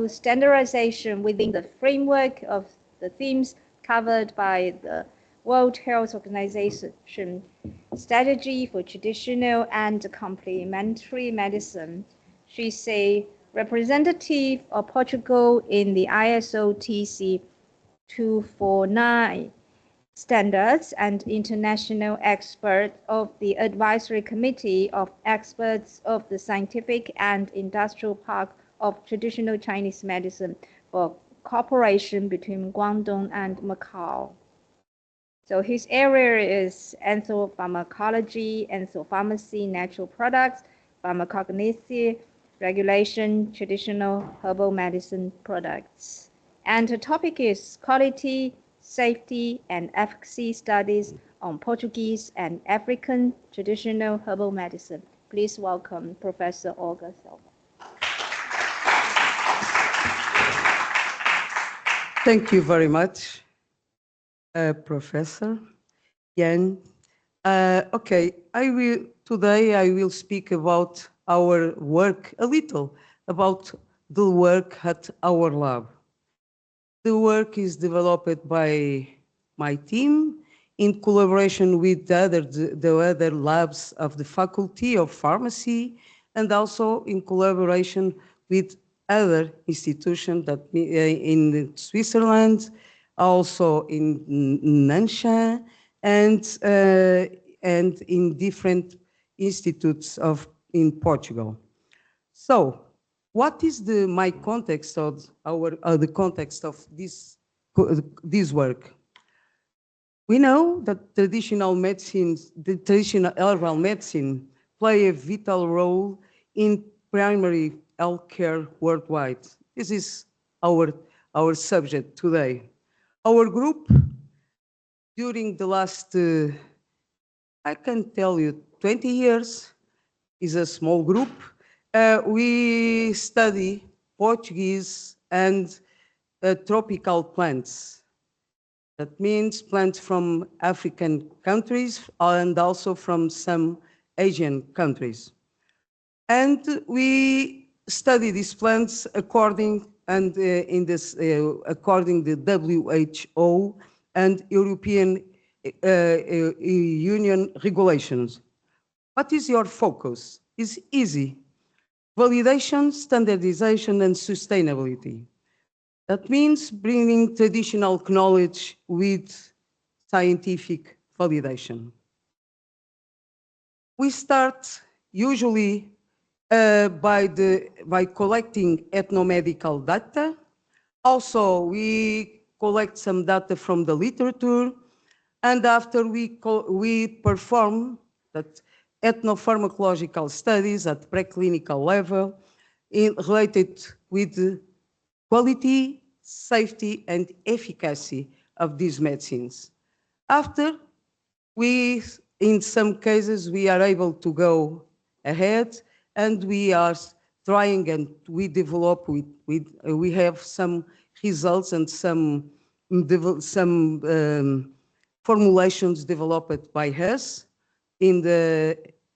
standardization within the framework of the themes covered by the World Health Organization strategy for traditional and complementary medicine. She's a representative of Portugal in the ISO TC 249 standards and international expert of the Advisory Committee of Experts of the Scientific and Industrial Park of Traditional Chinese Medicine for cooperation between Guangdong and Macau. So his area is ethopharmacology, ethopharmacy, natural products, pharmacognosy, regulation, traditional herbal medicine products. And the topic is quality, safety, and efficacy studies on Portuguese and African traditional herbal medicine. Please welcome Professor Olga Silva. Thank you very much, Professor Yan. Okay, today I will speak about our work, a little about the work at our lab. The work is developed by my team in collaboration with the other labs of the Faculty of Pharmacy, and also in collaboration with other institutions that in Switzerland, also in Nansha, and in different institutes in Portugal. So, what is my context of the context of this work? We know that traditional medicines, the traditional herbal medicine, play a vital role in primary health care worldwide. This is our subject today. Our group, during the last, I can tell you, 20 years, is a small group. We study Portuguese and tropical plants. That means plants from African countries and also from some Asian countries. And we study these plants according to WHO and European Union regulations. What is your focus? It's easy. Validation, standardization, and sustainability. That means bringing traditional knowledge with scientific validation. We start usually by collecting ethnomedical data. Also, we collect some data from the literature, and after we perform that ethnopharmacological studies at preclinical level related with quality, safety, and efficacy of these medicines. After, in some cases, we are able to go ahead, and we are trying, and we develop, we have some results and some formulations developed by us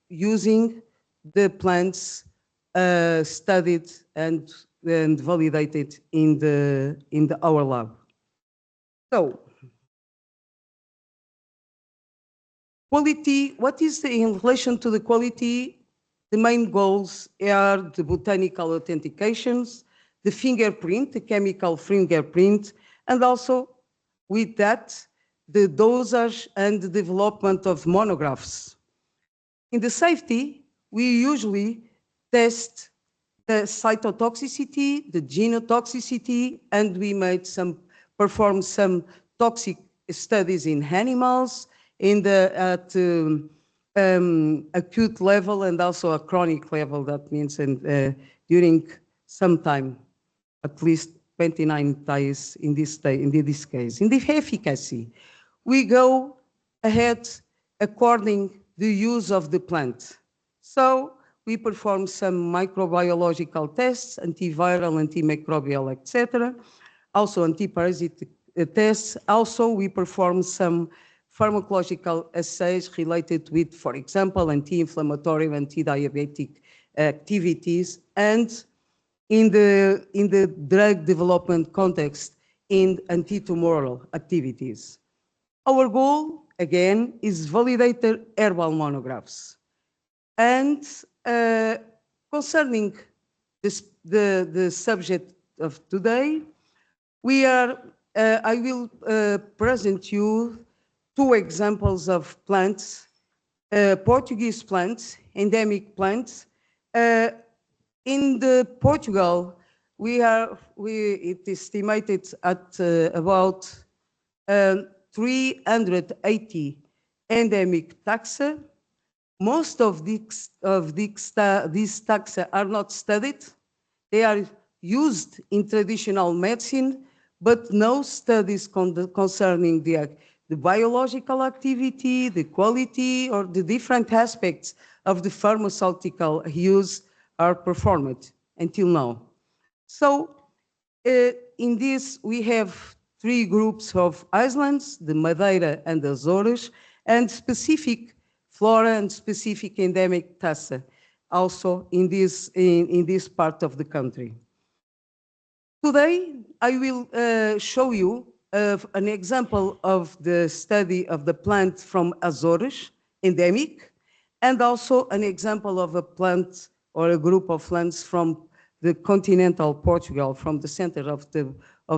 using the plants studied and validated in our lab. So, quality, what is in relation to the quality? The main goals are the botanical authentications, the fingerprint, the chemical fingerprint, and also with that, the dosage and the development of monographs. In the safety, we usually test the cytotoxicity, the genotoxicity, and we perform some toxic studies in animals at acute level and also a chronic level. That means during some time, at least 29 days in this case. In the efficacy, we go ahead according the use of the plant. So we perform some microbiological tests, antiviral, antimicrobial, etc. Also antiparasitic tests. Also, we perform some pharmacological assays related with, for example, anti-inflammatory, anti-diabetic activities. And in the drug development context in anti-tumoral activities. Our goal, again, is validated herbal monographs. And concerning the subject of today, I will present you two examples of plants, Portuguese plants, endemic plants. In Portugal, it is estimated at about 380 endemic taxa. Most of these taxa are not studied. They are used in traditional medicine, but no studies concerning the biological activity, the quality, or the different aspects of the pharmaceutical use are performed until now. So in this, we have three groups of islands, the Madeira and the Azores, and specific flora and specific endemic taxa, also in this part of the country. Today, I will show you an example of the study of the plant from Azores, endemic, and also an example of a plant or a group of plants from the continental Portugal, from the center of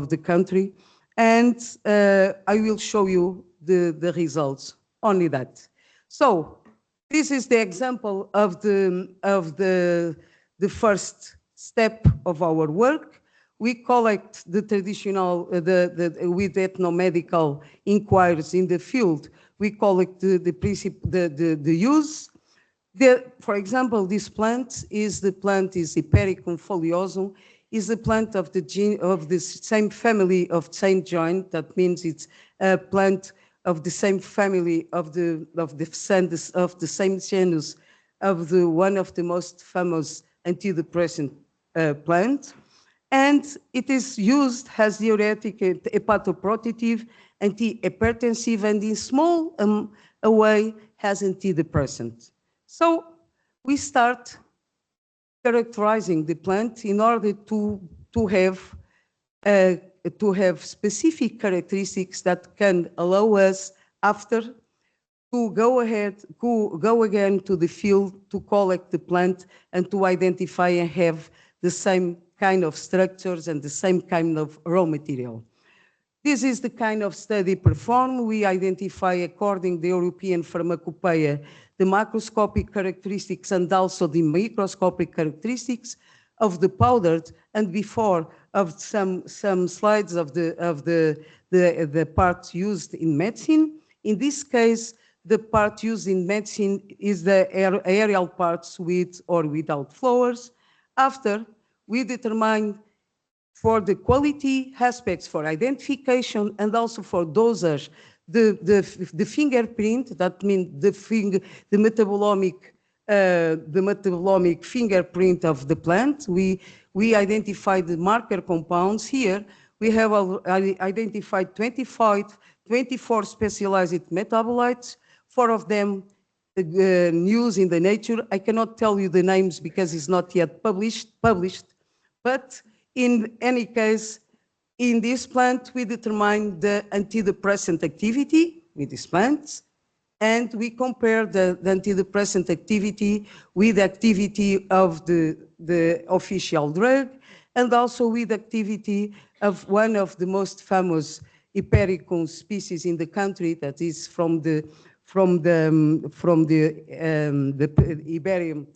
the country. And I will show you the results, only that. So this is the example of the first step of our work. We collect the traditional, with ethnomedical inquiries in the field, we collect the use. For example, this plant is Hypericum foliosum, is a plant of the same family of Saint John. That means it's a plant of the same family of the same genus of one of the most famous antidepressant plant. And it is used as diuretic, hepatoprotective, antihypertensive, and in small a way as antidepressant. So we start characterizing the plant in order to have specific characteristics that can allow us after to go again to the field to collect the plant and to identify and have the same kind of structures and the same kind of raw material. This is the kind of study performed. We identify, according to the European Pharmacopoeia, the macroscopic characteristics and also the microscopic characteristics of the powdered, and before of some slides of the parts used in medicine. In this case, the part used in medicine is the aerial parts with or without flowers. After, we determine for the quality aspects, for identification, and also for dosage, the fingerprint, that means the metabolomic fingerprint of the plant. We identify the marker compounds here. We have identified 24 specialized metabolites, 4 of them news in the Nature. I cannot tell you the names because it's not yet published, but in any case, in this plant, we determine the antidepressant activity with these plants, and we compare the antidepressant activity with the activity of the official drug, and also with activity of one of the most famous Hypericum species in the country, that is from the Iberian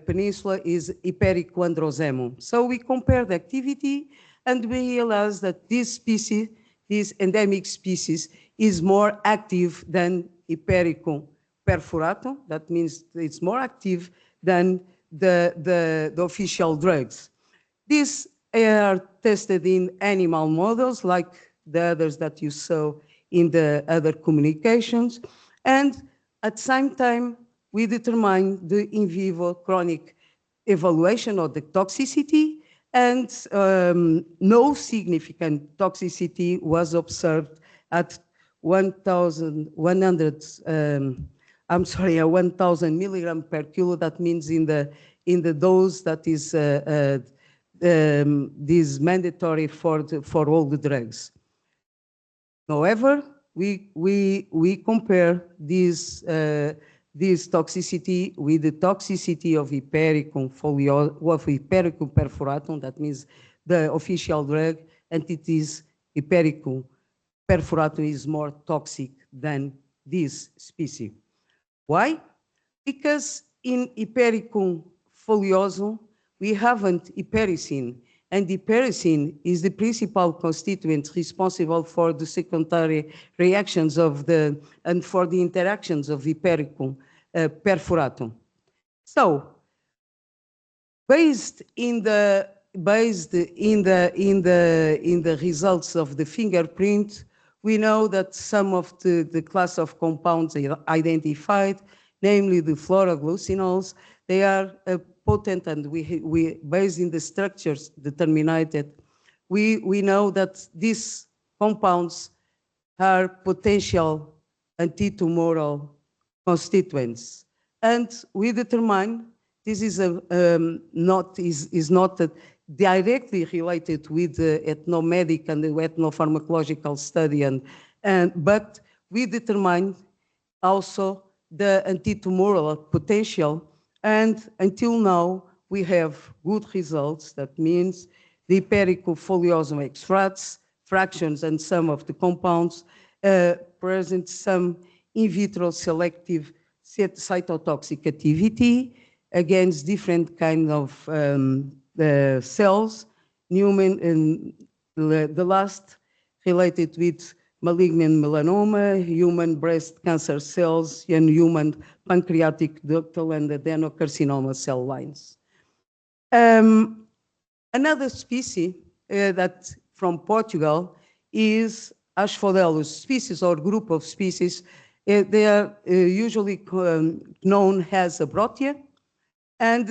Peninsula, is Hypericum androsemum. So we compare the activity, and we realize that this species, this endemic species, is more active than Hypericum perforatum. That means it's more active than the official drugs. These are tested in animal models, like the others that you saw in the other communications. And at the same time, we determine the in vivo chronic evaluation of the toxicity, and no significant toxicity was observed at 1,000 milligram per kilo. That means in the dose that is this mandatory for all the drugs. However, we compare this toxicity with the toxicity of Hypericum perforatum, that means the official drug, and it is Hypericum perforatum is more toxic than this species. Why? Because in Hypericum foliosum, we haven't hypericin, and hypericin is the principal constituent responsible for the secondary reactions and for the interactions of Hypericum perforatum. So, based in the results of the fingerprint, we know that some of the class of compounds identified, namely the fluoroglucinols, they are potent, and we based in the structures determined, we know that these compounds are potential antitumoral constituents, and we determine this is not directly related with the ethnomedic and the ethnopharmacological study, but we determine also the antitumoral potential, and until now we have good results. That means the Hypericum foliosum extracts, fractions, and some of the compounds present some in vitro selective cytotoxic activity against different kind of cells. Newman, the last related with malignant melanoma, human breast cancer cells, and human pancreatic ductal and adenocarcinoma cell lines. Another species that from Portugal is Asphodelus species, or group of species. They are usually known as Abrotia, and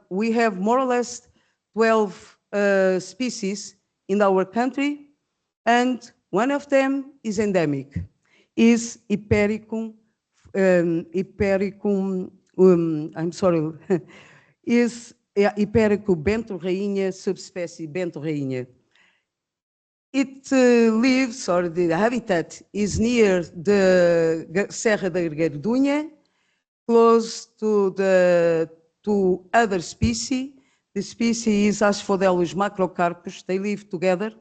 we have more or less 12 species in our country, and one of them is endemic, is Hypericum, is Hypericum bento-rainha, subspecies bento-rainha. It lives, or the habitat is near the Serra da Gardunha, close to other species. The species is Asphodelus macrocarpus. They live together,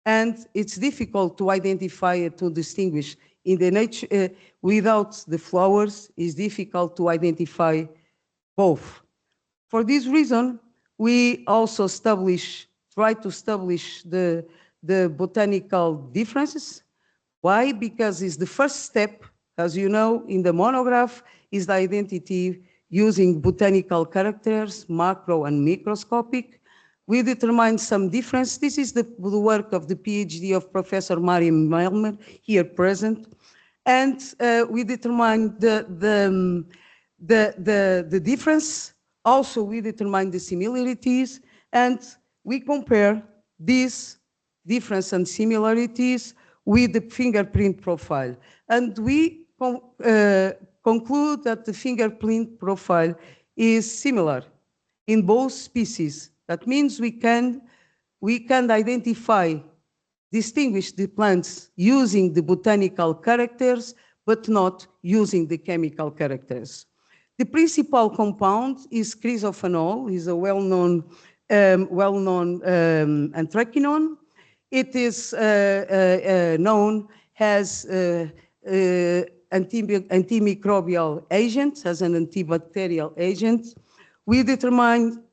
and it's difficult to identify and to distinguish. In the nature, without the flowers, it's difficult to identify both. For this reason, we also try to establish the botanical differences. Why? Because it's the first step, as you know, in the monograph, is the identity using botanical characters, macro and microscopic. We determine some difference. This is the work of the PhD of Professor Mariam Melmer, here present. And we determine the difference. Also, we determine the similarities, and we compare these difference and similarities with the fingerprint profile. And we conclude that the fingerprint profile is similar in both species. That means we can distinguish the plants using the botanical characters, but not using the chemical characters. The principal compound is chrysophenol, is a well-known anthraquinone. It is known as antimicrobial agent, as an antibacterial agent. We determine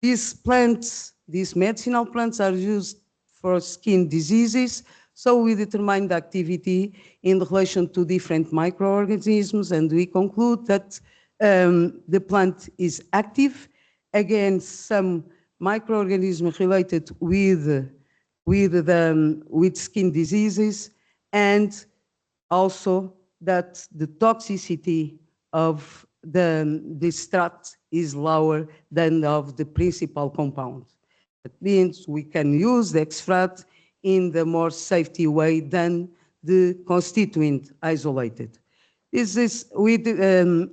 these plants, these medicinal plants are used for skin diseases, so we determine the activity in relation to different microorganisms, and we conclude that the plant is active against some microorganisms related with skin diseases, and also that the toxicity of the extract is lower than of the principal compound. That means we can use the extract in the more safety way than the constituent isolated. This is with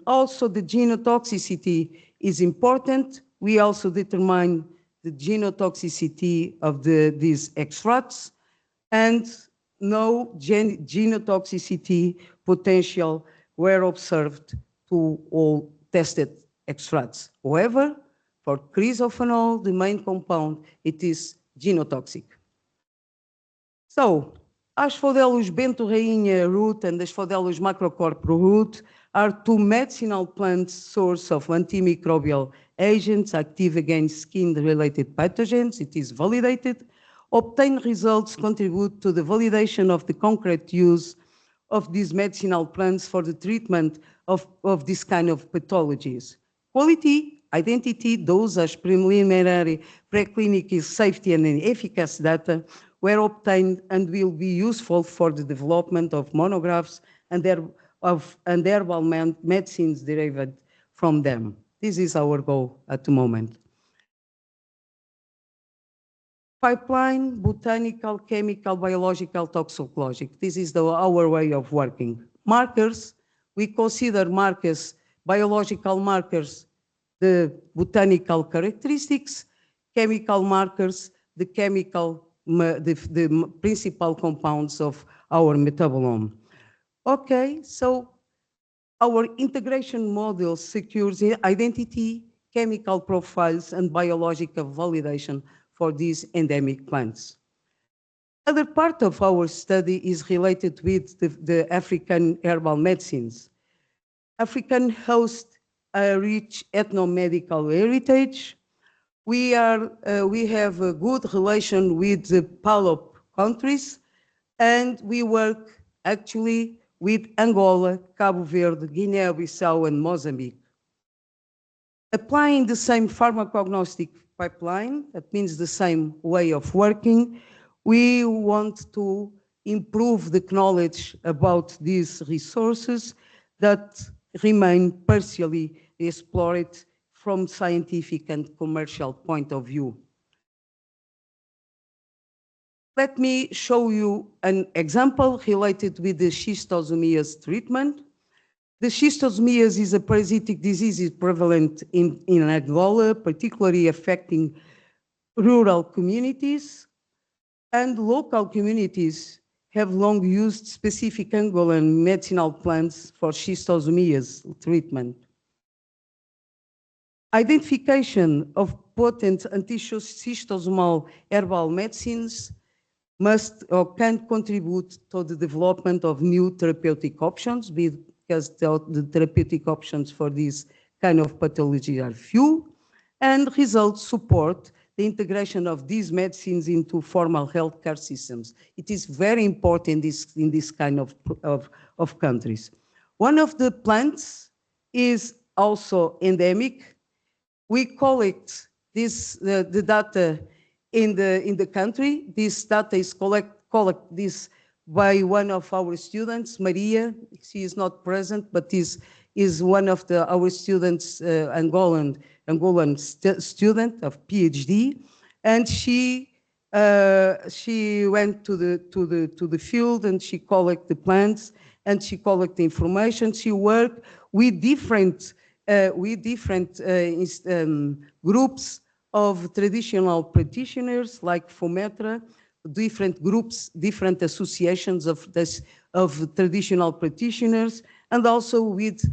also the genotoxicity is important. We also determine the genotoxicity of these extracts and no genotoxicity potential were observed to all tested extracts. However, for crisophenol, the main compound, it is genotoxic. So, Asphodelus bentorrainha root and Asphodelus macrocorpora root are two medicinal plant source of antimicrobial agents active against skin-related pathogens. It is validated. Obtained results contribute to the validation of the concrete use of these medicinal plants for the treatment of this kind of pathologies. Quality, identity, dosage, preliminary, preclinical safety and efficacy data were obtained and will be useful for the development of monographs and herbal medicines derived from them. This is our goal at the moment. Pipeline, botanical, chemical, biological, toxicological. This is our way of working. Markers, we consider markers, biological markers, the botanical characteristics, chemical markers, the principal compounds of our metabolome. Okay, so our integration model secures identity, chemical profiles, and biological validation for these endemic plants. Other part of our study is related with the African herbal medicines. African host a rich ethnomedical heritage. We have a good relation with the PALOP countries, and we work actually with Angola, Cabo Verde, Guinea-Bissau, and Mozambique. Applying the same pharmacognostic pipeline, that means the same way of working, we want to improve the knowledge about these resources that remain partially explored from scientific and commercial point of view. Let me show you an example related with the schistosomiase treatment. The schistosomiase is a parasitic disease prevalent in Angola, particularly affecting rural communities, and local communities have long used specific Angolan medicinal plants for schistosomiase treatment. Identification of potent anti-schistosomal herbal medicines must or can contribute to the development of new therapeutic options because the therapeutic options for this kind of pathology are few, and results support the integration of these medicines into formal healthcare systems. It is very important in this kind of countries. One of the plants is also endemic. We collect the data in the country. This data is collect this by one of our students, Maria. She is not present, but is one of our students, Angolan student of PhD, and she went to the field and she collect the plants and she collect the information. She worked with different groups of traditional practitioners like FOMETRA, different groups, different associations of traditional practitioners, and also with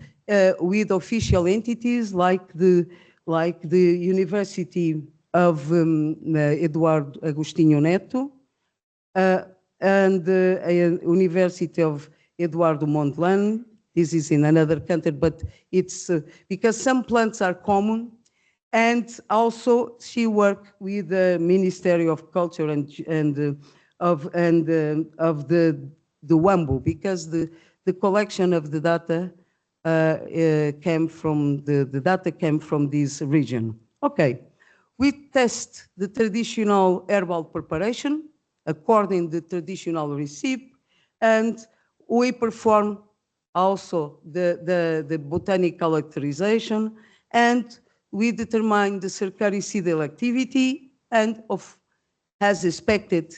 official entities like the University of Eduardo Agostinho Neto and the University of Eduardo Mondlane. This is in another country, but it's because some plants are common. And also, she worked with the Ministry of Culture and of the WAMBO, because the collection of the data came from the data came from this region. Okay, we test the traditional herbal preparation according to the traditional recipe, and we perform also the botanical characterization, and we determine the cercaricidal activity, and as expected,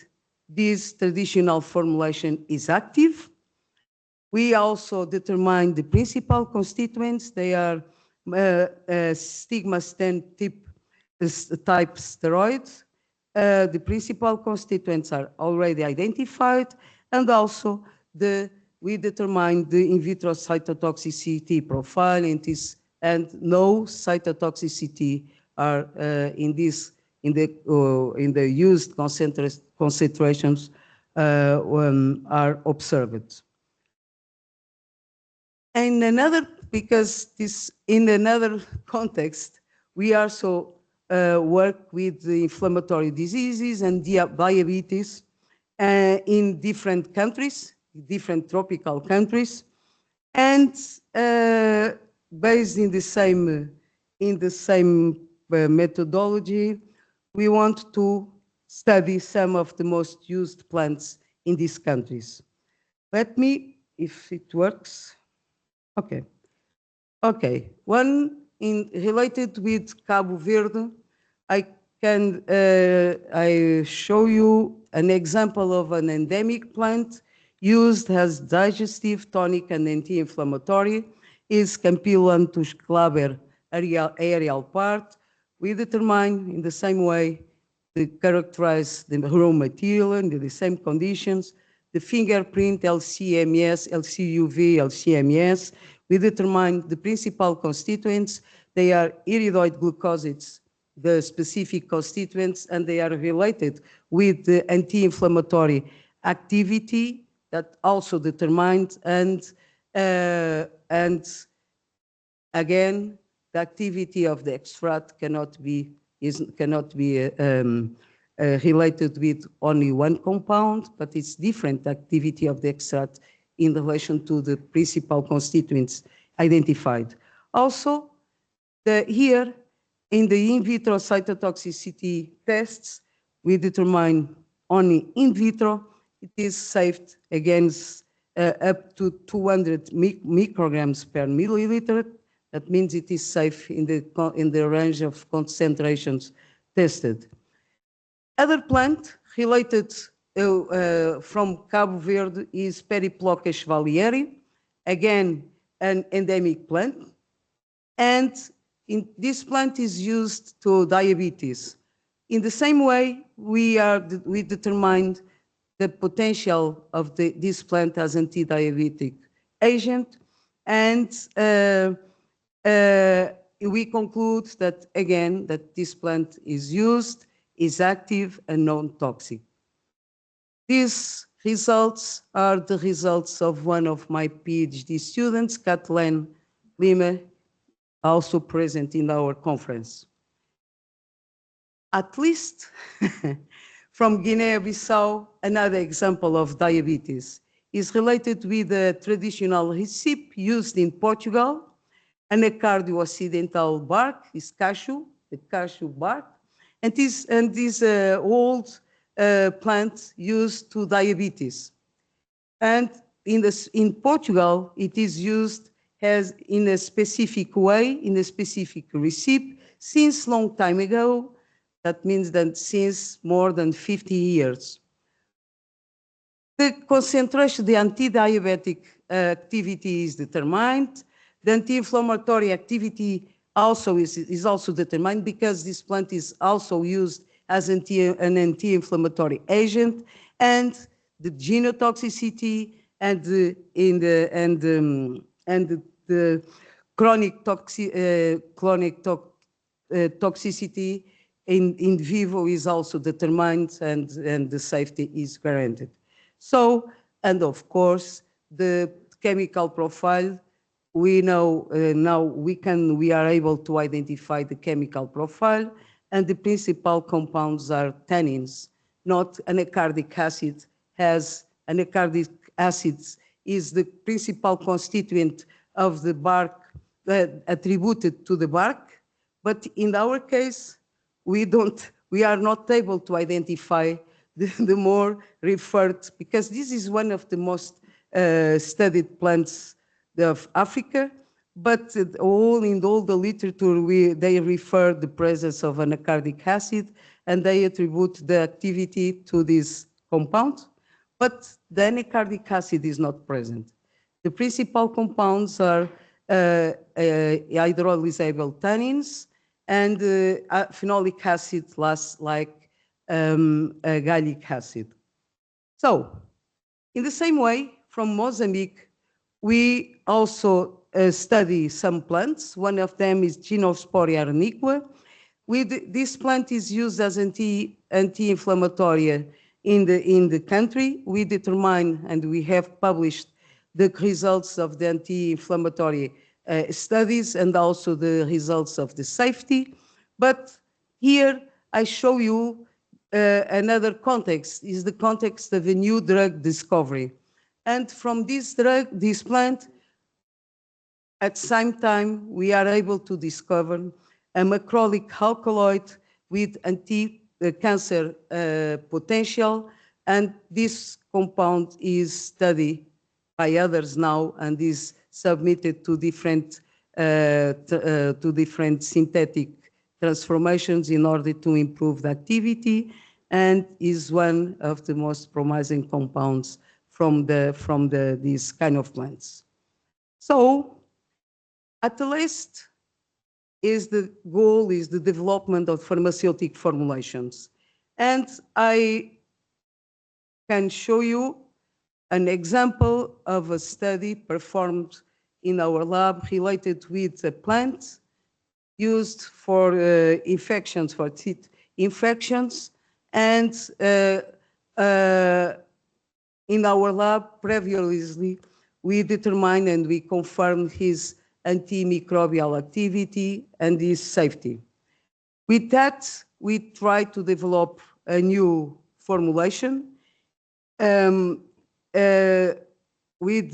this traditional formulation is active. We also determine the principal constituents. They are stigma-stem type steroids. The principal constituents are already identified, and also we determine the in vitro cytotoxicity profile, and no cytotoxicity are in the used concentrations are observed. And in another context, we also work with the inflammatory diseases and diabetes in different countries, different tropical countries, and based in the same methodology, we want to study some of the most used plants in these countries. Let me, if it works. Okay. Okay. One related with Cabo Verde, I show you an example of an endemic plant used as digestive, tonic, and anti-inflammatory. Is Campylontus glaber aerial part. We determine in the same way to characterize the raw material under the same conditions. The fingerprint, LCMS, LCUV, LCMS. We determine the principal constituents. They are iridoid glucosides, the specific constituents, and they are related with the anti-inflammatory activity that also determined, and again, the activity of the extract cannot be related with only one compound, but it's different activity of the extract in relation to the principal constituents identified. Also, here in the in vitro cytotoxicity tests, we determine only in vitro. It is safe against up to 200 micrograms per milliliter. That means it is safe in the range of concentrations tested. Other plant related from Cabo Verde is Periploca chevalieri, again an endemic plant, and this plant is used to diabetes. In the same way, we determined the potential of this plant as anti-diabetic agent, and we conclude that, again, that this plant is used, is active, and non-toxic. These results are the results of one of my PhD students, Kathleen Lima, also present in our conference. At least from Guinea-Bissau, another example of diabetes is related with the traditional recipe used in Portugal, anacardio occidental bark is cashew, the cashew bark, and this old plant used to diabetes. And in Portugal, it is used as in a specific way, in a specific recipe, since long time ago. That means that since more than 50 years. The concentration, the anti-diabetic activity is determined. The anti-inflammatory activity also is also determined because this plant is also used as an anti-inflammatory agent, and the genotoxicity and the chronic toxicity in vivo is also determined, and the safety is guaranteed. So, and of course, the chemical profile, we know now we are able to identify the chemical profile, and the principal compounds are tannins, not anacardic acid. Anacardic acids is the principal constituent of the bark attributed to the bark, but in our case, we are not able to identify the more referred, because this is one of the most studied plants of Africa, but in all the literature, they refer the presence of anacardic acid, and they attribute the activity to this compound, but the anacardic acid is not present. The principal compounds are hydrolyzable tannins and phenolic acid, like gallic acid. So, in the same way, from Mozambique, we also study some plants. One of them is Ginospora arniqua. This plant is used as anti-inflammatory in the country. We determine and we have published the results of the anti-inflammatory studies and also the results of the safety. But here I show you another context, is the context of a new drug discovery. And from this plant, at the same time, we are able to discover a macrolic alkaloid with anti-cancer potential, and this compound is studied by others now and is submitted to different synthetic transformations in order to improve the activity, and is one of the most promising compounds from these kind of plants. So, at the list is the goal is the development of pharmaceutical formulations. And I can show you an example of a study performed in our lab related with a plant used for infections, for teeth infections. And in our lab, previously, we determined and we confirmed his antimicrobial activity and his safety. With that, we tried to develop a new formulation with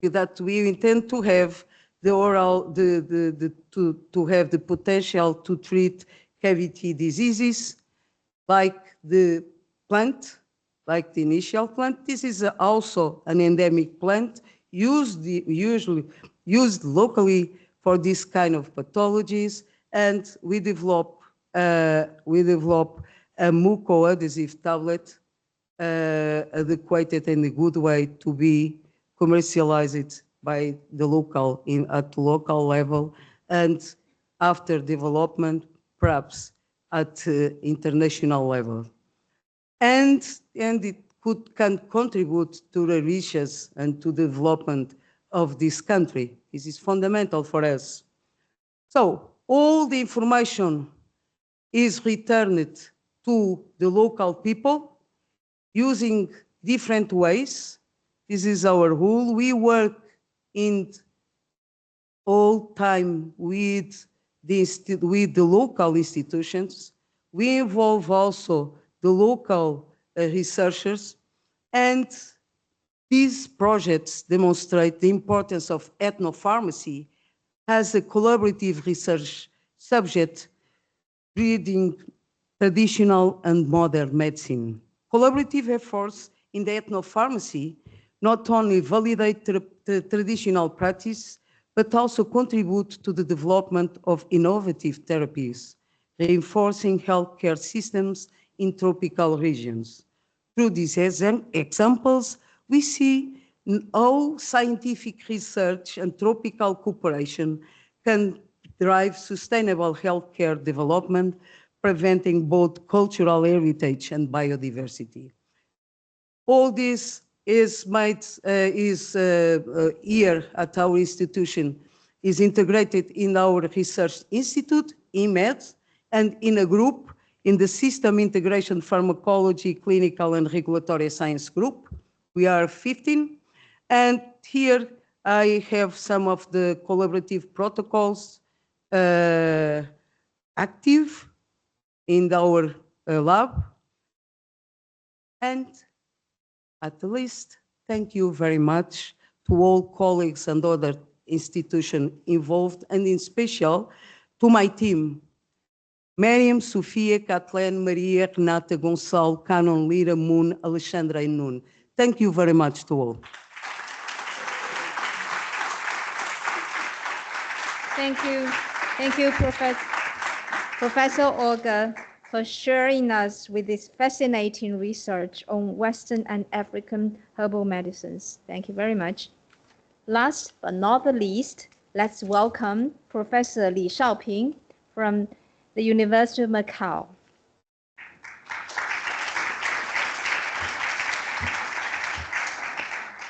that we intend to have the oral, to have the potential to treat cavity diseases like the plant, like the initial plant. This is also an endemic plant usually used locally for this kind of pathologies, and we develop a mucoadhesive tablet adequate in a good way to be commercialized by the at the local level, and after development, perhaps at international level. And it can contribute to the riches and to the development of this country. This is fundamental for us. So all the information is returned to the local people using different ways. This is our rule. We work in all time with the local institutions. We involve also the local researchers, and these projects demonstrate the importance of ethnopharmacy as a collaborative research subject breeding traditional and modern medicine. Collaborative efforts in the ethnopharmacy not only validate the traditional practice, but also contribute to the development of innovative therapies, reinforcing healthcare systems in tropical regions. Through these examples, we see how scientific research and tropical cooperation can drive sustainable healthcare development, preventing both cultural heritage and biodiversity. All this is here at our institution, is integrated in our research institute, iMed, and in a group in the System Integration Pharmacology, Clinical and Regulatory Science group. We are 15, and here I have some of the collaborative protocols active in our lab. And at least, thank you very much to all colleagues and other institutions involved, and in special to my team, Miriam, Sofia, Kathleen, Maria, Renata, Gonçalo, Canon, Lira, Moon, Alexandra, and Nun. Thank you very much to all. Thank you, Professor Olga, for sharing us with this fascinating research on Western and African herbal medicines. Thank you very much. Last but not the least, let's welcome Professor Li Shaoping from the University of Macau.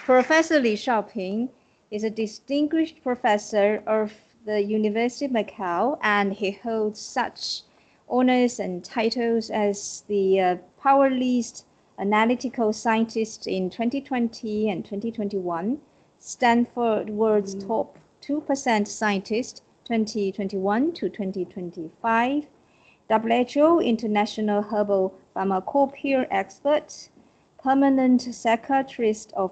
Professor Li Shaoping is a distinguished professor of the University of Macau, and he holds such honors and titles as the Power List Analytical Scientist in 2020 and 2021, Stanford World's Top 2% Scientist 2021 to 2025, WHO International Herbal Pharmacopoeia Expert, Permanent Secretarist of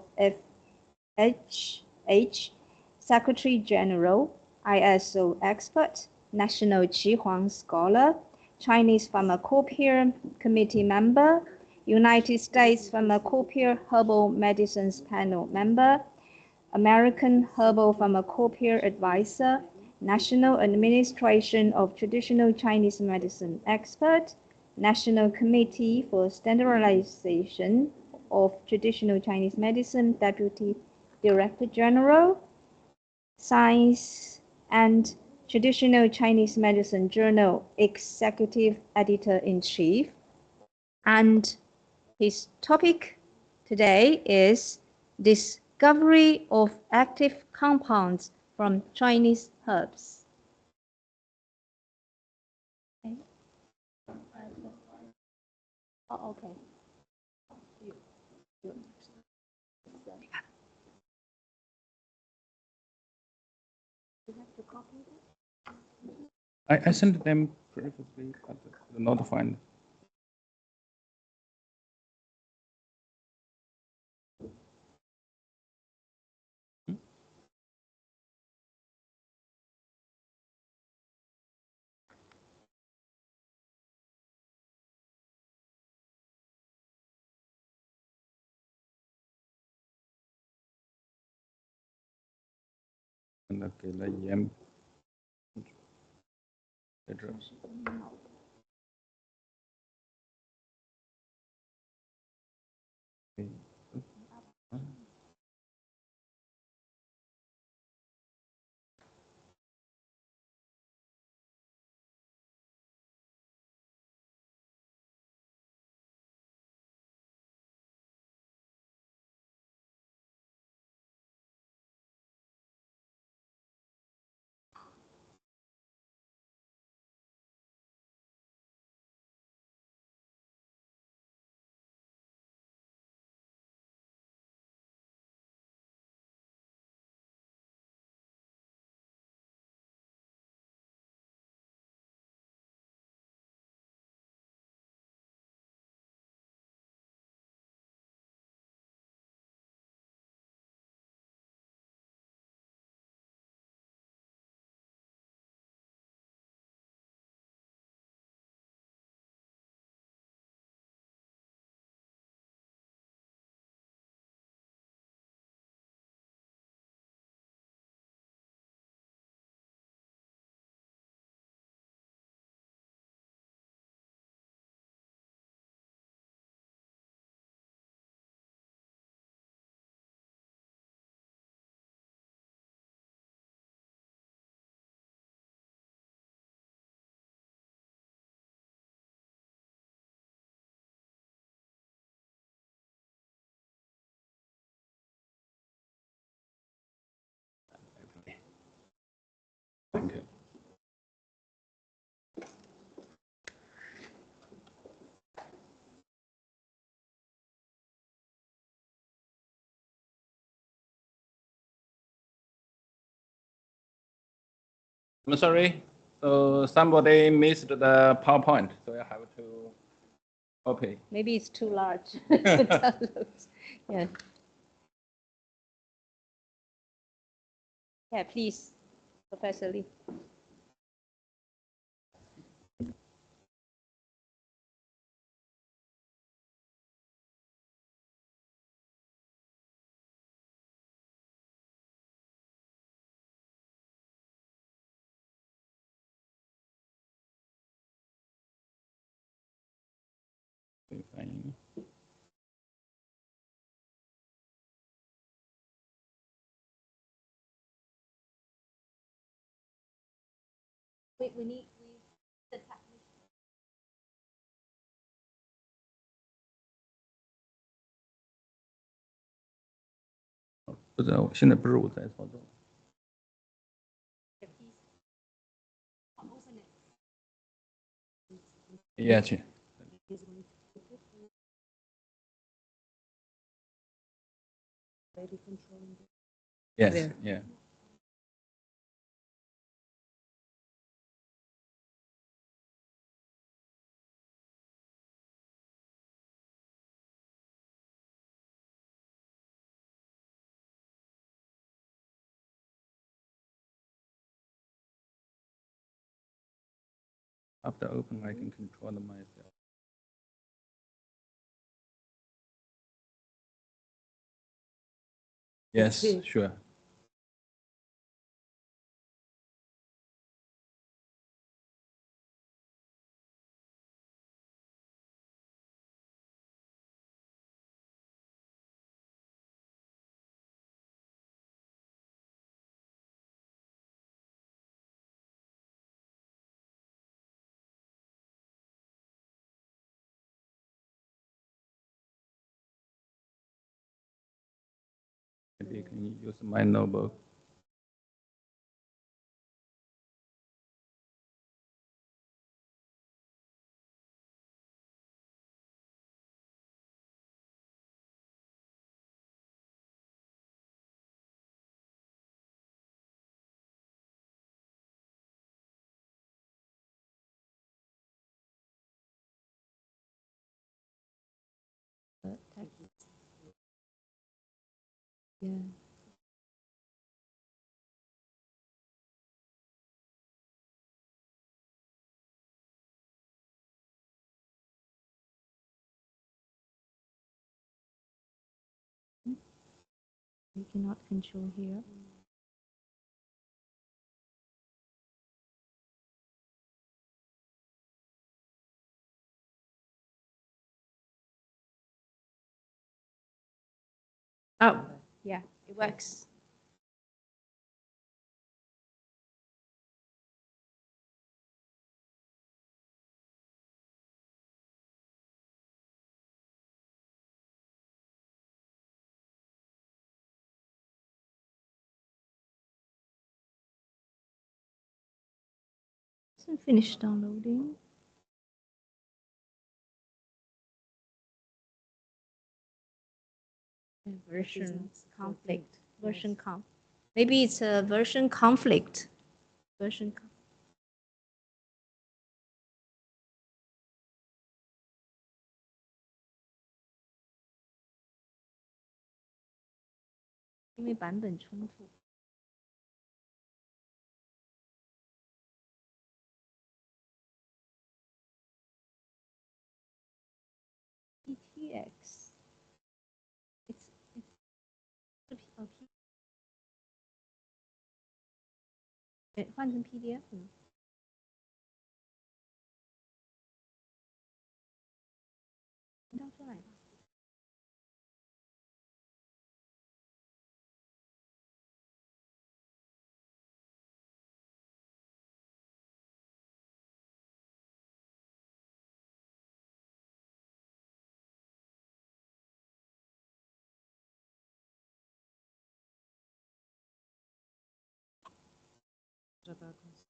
FHH, Secretary General, ISO Expert, National Qi Scholar, Chinese Pharmacopoeia Committee Member, United States Pharmacopoeia Herbal Medicines Panel Member, American Herbal Pharmacopoeia Advisor, National Administration of Traditional Chinese Medicine Expert, National Committee for Standardization of Traditional Chinese Medicine Deputy Director General, Science and Traditional Chinese Medicine Journal Executive Editor-in-Chief. And his topic today is discovery of active compounds from Chinese herbs. Okay. Oh, okay. You have to copy that? I sent them previously, but not find.给了盐 address. Thank you. I'm sorry. So somebody missed the PowerPoint, so I have to copy. Maybe it's too large to download. Yeah. Yeah, please, Professor Li. Fine. We need the technician. 不知道，现在不是我在操作。Yeah, 去。Yes, yeah. After open, I can control myself. Yes, sure. Maybe you can use my notebook. Yeah. We cannot control here. Oh, yeah, it works. So finish downloading. Version conflict. Version conf. Maybe it's a version conflict. Version. 因为版本冲突。PTX。It's换成 PDF 呢？倒出来吧。Já está a acontecer.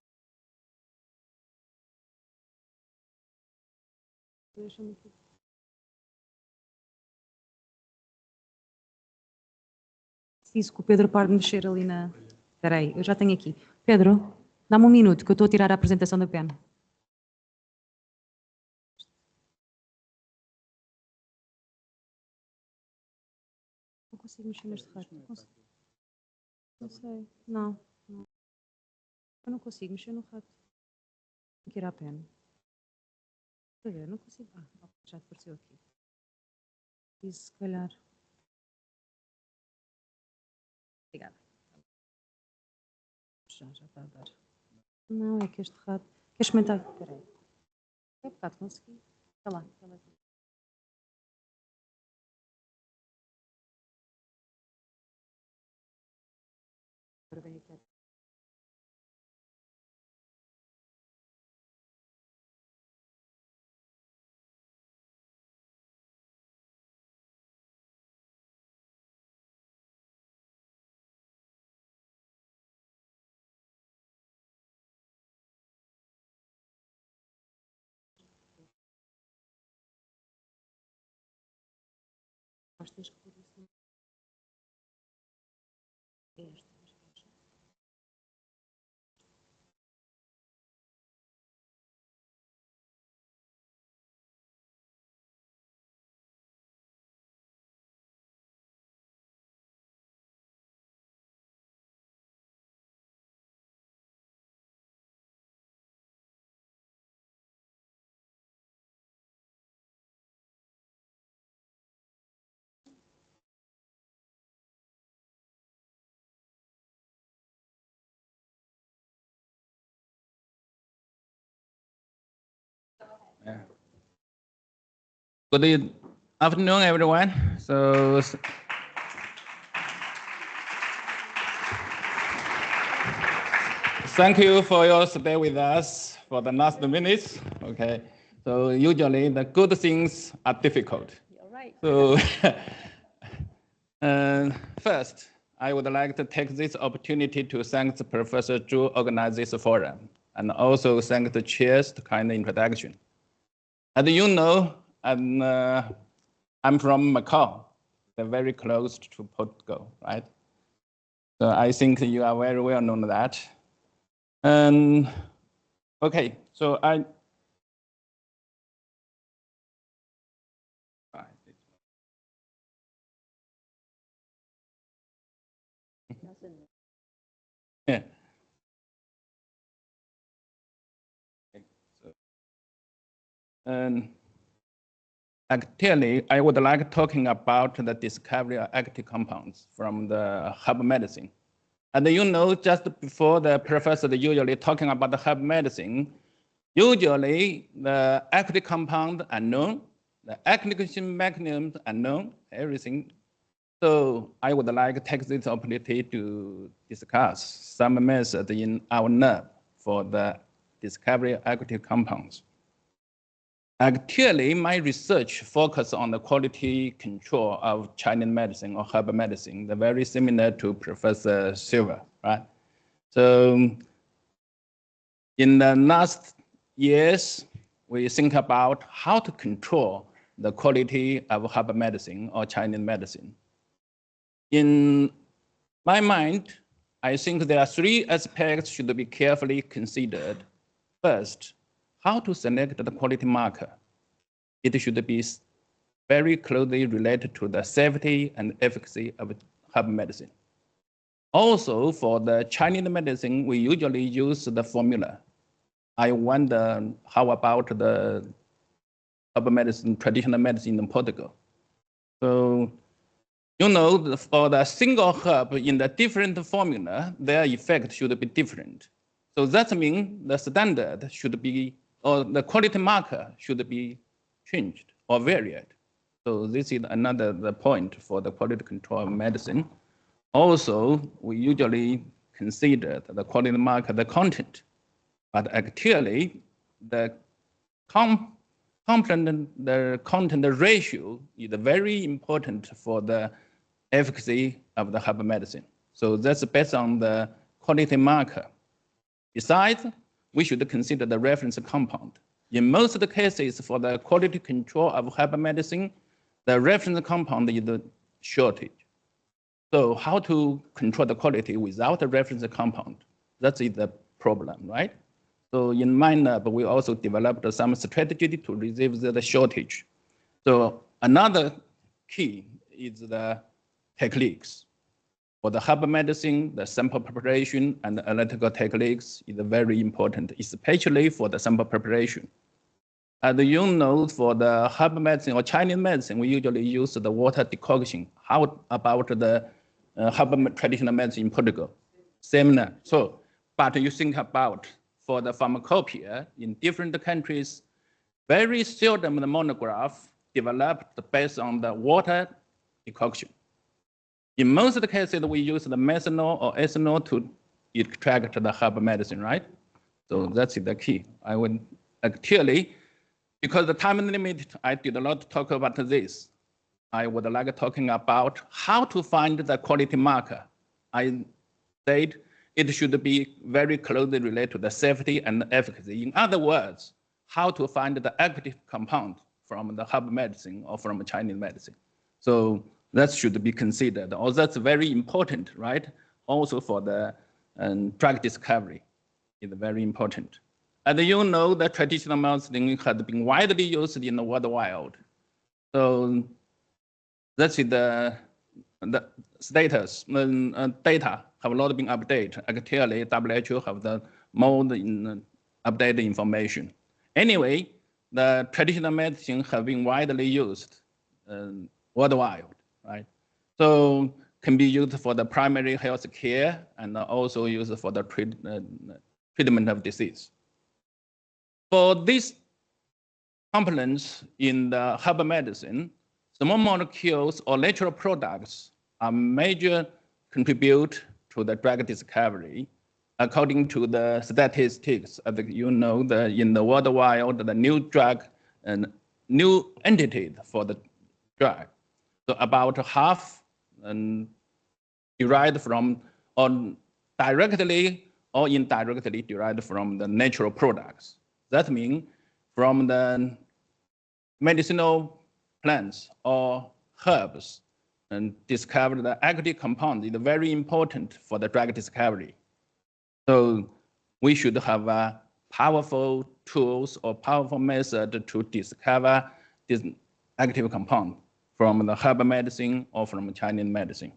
Deixa-me aqui. Preciso que o Pedro pare de mexer ali na... Espera aí, eu já tenho aqui. Pedro, dá-me um minuto que eu estou a tirar a apresentação da pena. Não consigo mexer neste rato. Não sei. Não. Eu não consigo mexer no rato. Tenho que ir à pena. Está a ver? Não consigo. Ah, já apareceu aqui. Isso, se calhar. Obrigada. Já está a dar. Não, é que este rato... Queres experimentar? Espera aí. É bocado, consegui. Está lá. Está lá. Agora vem aqui. Yeah. Good afternoon, everyone. So, thank you for your stay with us for the last minutes. Okay. So usually the good things are difficult. You're right. So first, I would like to take this opportunity to thank Professor Zhu organize this forum, and also thank the chairs to kind introduction. As you know, I'm from Macau. They're very close to Portugal, right? So I think you are very well known that. Okay, so yeah. Actually, I would like talking about the discovery of active compounds from the herb medicine. And you know, just before the professor usually talking about the herb medicine, usually the active compound are known, the activation mechanisms are known, everything. So I would like to take this opportunity to discuss some methods in our lab for the discovery of active compounds. Actually, my research focus on the quality control of Chinese medicine or herbal medicine. They're very similar to Professor Silver, right? So in the last years, we think about how to control the quality of herbal medicine or Chinese medicine. In my mind, I think there are three aspects should be carefully considered. First, how to select the quality marker. It should be very closely related to the safety and efficacy of herbal medicine. Also, for the Chinese medicine, we usually use the formula. I wonder how about the herbal medicine, traditional medicine in Portugal. So, you know, for the single herb in the different formula, their effect should be different. So that means the standard should be, or the quality marker should be changed or varied. So this is another point for the quality control of medicine. Also, we usually consider the quality marker, the content, but actually the content ratio is very important for the efficacy of the herbal medicine. So that's based on the quality marker. Besides, we should consider the reference compound. In most of the cases for the quality control of herbal medicine, the reference compound is the shortage. So how to control the quality without a reference compound? That is the problem, right? So in my lab, we also developed some strategy to resolve the shortage. So another key is the techniques. For the herbal medicine, the sample preparation and the analytical techniques is very important, especially for the sample preparation. As you know, for the herbal medicine or Chinese medicine, we usually use the water decoction. How about the herbal traditional medicine in Portugal? Similar. So, but you think about for the pharmacopoeia in different countries, very seldom the monograph developed based on the water decoction. In most of the cases, we use the methanol or ethanol to extract the herbal medicine, right? So that's the key. I would actually, because the time limit, I did not talk about this. I would like talking about how to find the quality marker. I said it should be very closely related to the safety and efficacy. In other words, how to find the active compound from the herbal medicine or from Chinese medicine. So that should be considered. Also, that's very important, right? Also for the drug discovery is very important. And you know, the traditional medicine has been widely used in the worldwide. So that's the status. Data have not been updated. Actually, WHO have the more updated information. Anyway, the traditional medicine have been widely used worldwide, right? So can be used for the primary health care and also used for the treatment of disease. For these components in the herbal medicine, small molecules or natural products are major contribute to the drug discovery. According to the statistics, you know, in the worldwide, the new drug and new entity for the drug. So about half derived from, or directly or indirectly derived from the natural products. That means from the medicinal plants or herbs and discover the active compound is very important for the drug discovery. So we should have powerful tools or powerful method to discover this active compound from the herbal medicine or from Chinese medicine.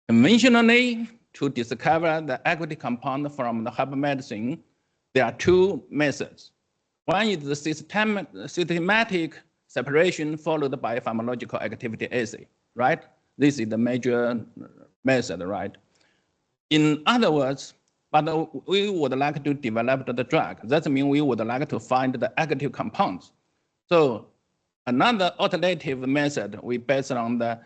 Conventionally, to discover the active compound from the herbal medicine, there are two methods. One is the systematic separation followed by pharmacological activity assay, right? This is the major method, right? In other words, but we would like to develop the drug. That means we would like to find the active compounds. So another alternative method, we based on the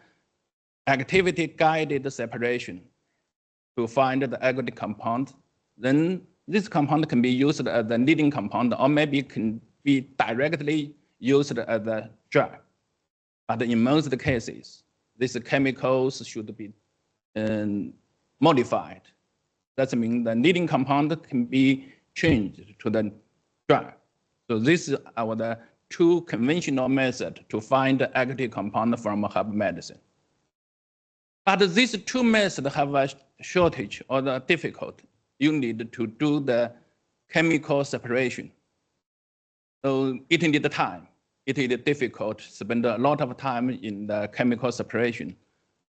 activity-guided separation to find the active compound. Then this compound can be used as the leading compound, or maybe can be directly used as a drug. But in most cases, these chemicals should be modified. That means the leading compound can be changed to the drug. So this is our two conventional methods to find the active compound from herbal medicine. But these two methods have a shortage or the difficult. You need to do the chemical separation. So it needs time. It is difficult, spend a lot of time in the chemical separation.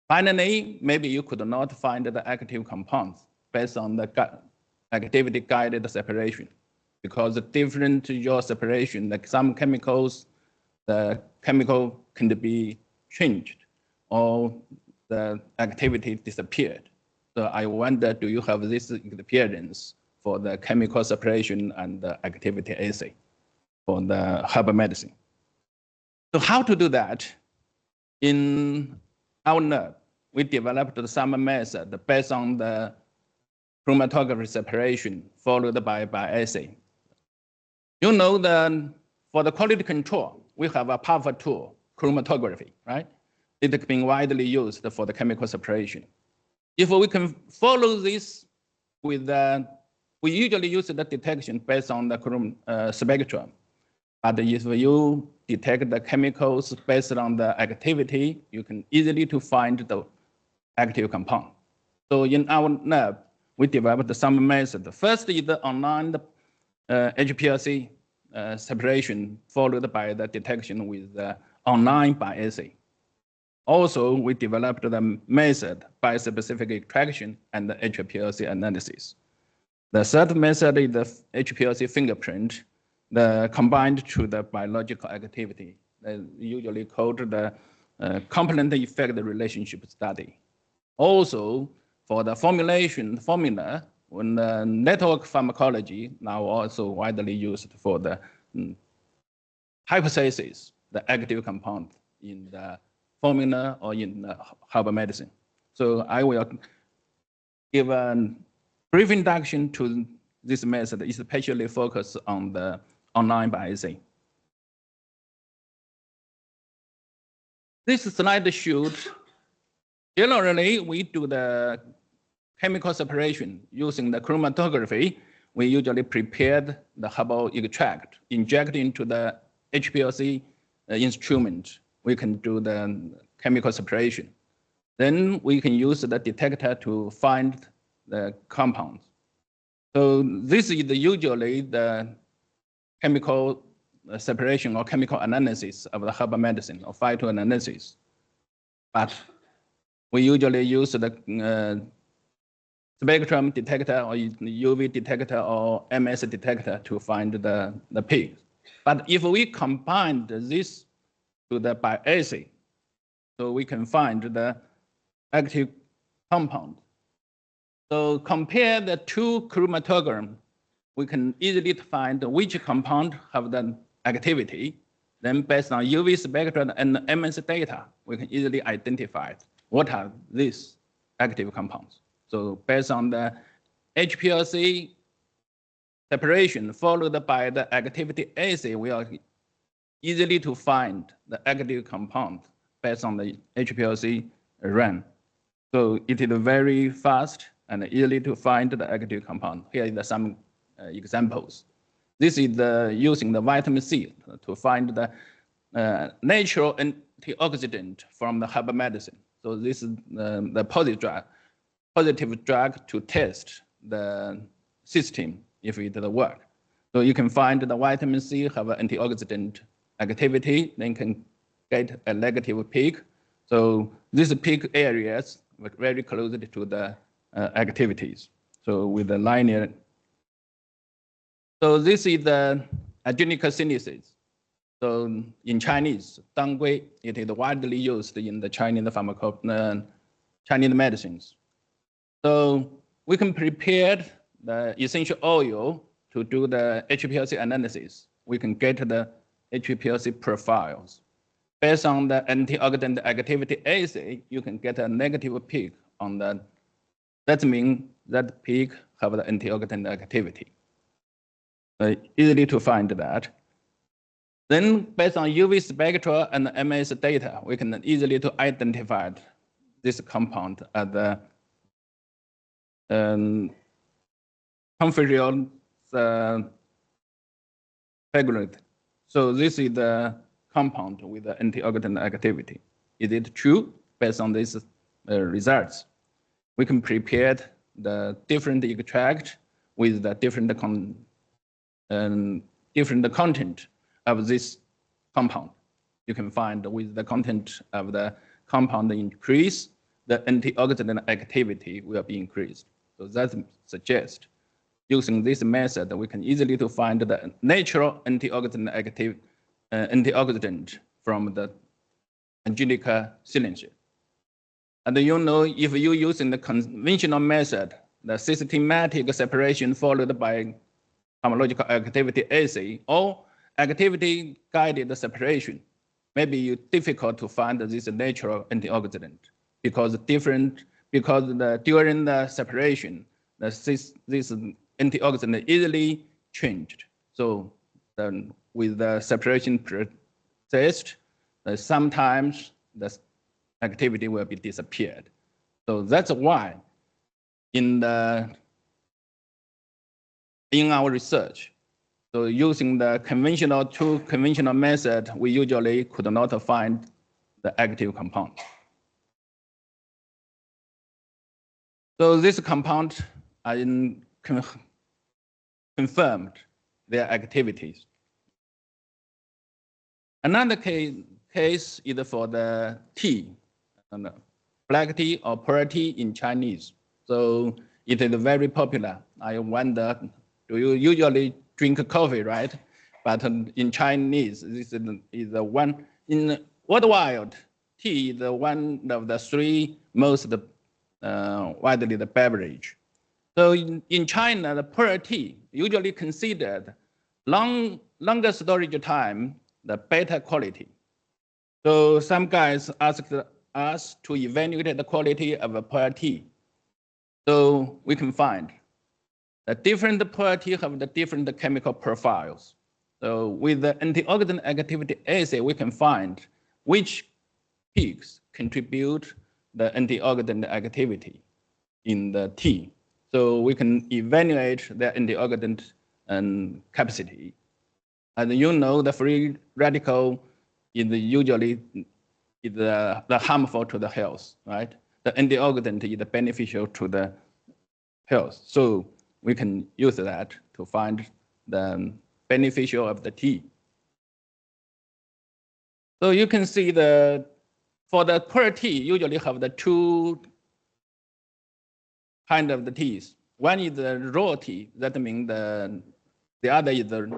Finally, maybe you could not find the active compounds based on the activity-guided separation, because the different your separation, like some chemicals, the chemical can be changed or the activity disappeared. So I wonder, do you have this experience for the chemical separation and the activity assay for the herbal medicine? So how to do that? In our lab, we developed some method based on the chromatography separation followed by assay. You know that for the quality control, we have a powerful tool, chromatography, right? It has been widely used for the chemical separation. If we can follow this with we usually use the detection based on the spectrum. But if you detect the chemicals based on the activity, you can easily to find the active compound. So in our lab, we developed some method. First is the online HPLC separation followed by the detection with the online by assay. Also, we developed the method by specific extraction and the HPLC analysis. The third method is the HPLC fingerprint, combined to the biological activity, usually called the complement effect relationship study. Also, for the formula, when the network pharmacology now also widely used for the hypothesis, the active compound in the formula or in the herbal medicine. So I will give a brief introduction to this method, especially focus on the online by assay. This slide shows, generally we do the chemical separation using the chromatography. We usually prepare the herbal extract, inject into the HPLC instrument, we can do the chemical separation. Then we can use the detector to find the compounds. So this is usually the chemical separation or chemical analysis of the herbal medicine or phytoanalysis. But we usually use the spectrum detector or UV detector or MS detector to find the peaks. But if we combine this to the bioassay, so we can find the active compound. So compare the two chromatograms, we can easily find which compound have the activity. Then based on UV spectrum and MS data, we can easily identify what are these active compounds. So based on the HPLC separation followed by the activity assay, we are easily to find the active compound based on the HPLC run. So it is very fast and easily to find the active compound. Here are some examples. This is using the vitamin C to find the natural antioxidant from the herbal medicine. So this is the positive drug to test the system if it will work. So you can find the vitamin C have antioxidant activity, then can get a negative peak. So these peak areas were very close to the activities. So with the linear. So this is the agenic synthesis. So in Chinese, danggui, it is widely used in the Chinese Chinese medicines. So we can prepare the essential oil to do the HPLC analysis. We can get the HPLC profiles. Based on the antioxidant activity assay, you can get a negative peak on the, that means that peak have the antioxidant activity. Easily to find that. Then based on UV spectra and MS data, we can easily to identify this compound as the conferriol pegolate. So this is the compound with the antioxidant activity. Is it true? Based on these results, we can prepare the different extract with the different content of this compound. You can find with the content of the compound increase, the antioxidant activity will be increased. So that suggests using this method, we can easily to find the natural antioxidant from the agenic signature. And you know, if you using the conventional method, the systematic separation followed by homological activity assay or activity guided separation, maybe difficult to find this natural antioxidant because during the separation, this antioxidant easily changed. So with the separation process, sometimes the activity will be disappeared. So that's why in our research, so using the conventional method, we usually could not find the active compound. So this compound are confirmed their activities. Another case is for the tea, black tea or pearl tea in Chinese. So it is very popular. I wonder, do you usually drink coffee, right? But in Chinese, this is the one, in worldwide, tea is one of the three most widely the beverage. So in China, the pearl tea usually considered longer storage time, the better quality. So some guys asked us to evaluate the quality of a pearl tea. So we can find the different pearl tea have the different chemical profiles. So with the antioxidant activity assay, we can find which peaks contribute the antioxidant activity in the tea. So we can evaluate the antioxidant capacity. And you know the free radical usually the harmful to the health, right? The antioxidant is beneficial to the health. So we can use that to find the beneficial of the tea. So you can see for the pearl tea, usually have the two kind of the teas. One is the raw tea, that means the other is the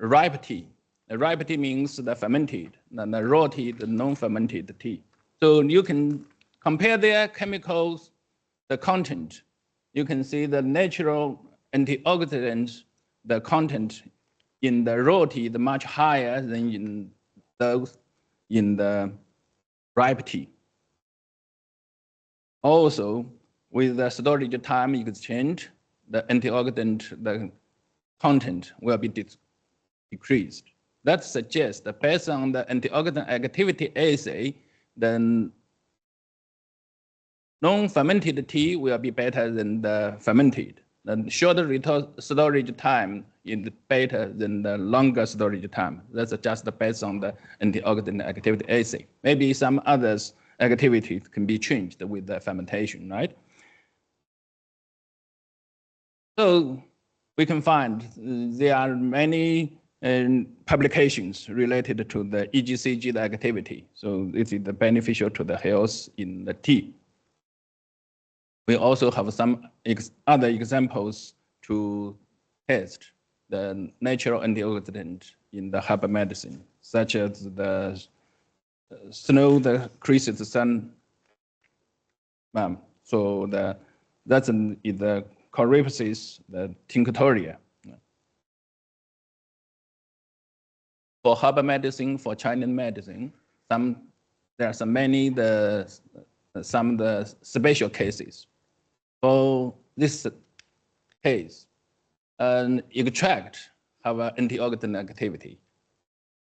ripe tea. The ripe tea means the fermented, and the raw tea, the non-fermented tea. So you can compare their chemicals, the content. You can see the natural antioxidants, the content in the raw tea is much higher than in those in the ripe tea. Also, with the storage time exchange, the antioxidant, the content will be decreased. That suggests that based on the antioxidant activity assay, the non-fermented tea will be better than the fermented. The shorter storage time is better than the longer storage time. That's just based on the antioxidant activity assay. Maybe some others activities can be changed with the fermentation, right? So we can find there are many publications related to the EGCG activity. So it is beneficial to the health in the tea. We also have some other examples to test the natural antioxidant in the herbal medicine, such as the snow that creases the sun. So that's the Corypsis, the tinctoria. For herbal medicine, for Chinese medicine, there are some many some the special cases. For this case, an extract have an antioxidant activity.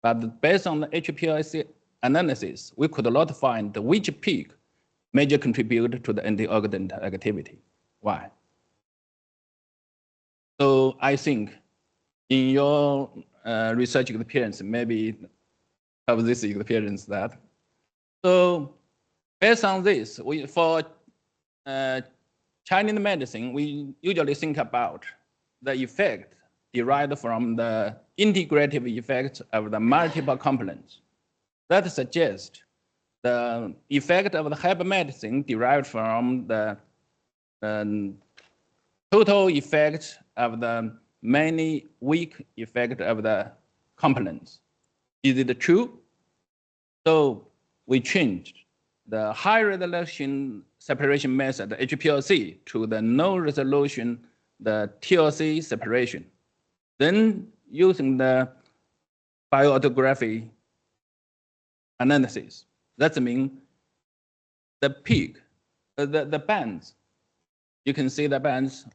But based on the HPLC analysis, we could not find which peak major contribute to the antioxidant activity. Why? So I think in your research experience, maybe have this experience that. So based on this, for Chinese medicine, we usually think about the effect derived from the integrative effect of the multiple components. That suggests the effect of the herbal medicine derived from the total effect of the many weak effect of the components. Is it true? So we changed the high resolution separation method, the HPLC, to the no resolution, the TLC separation. Then using the bioautography analysis, that means the peak, the bands, you can see the bands,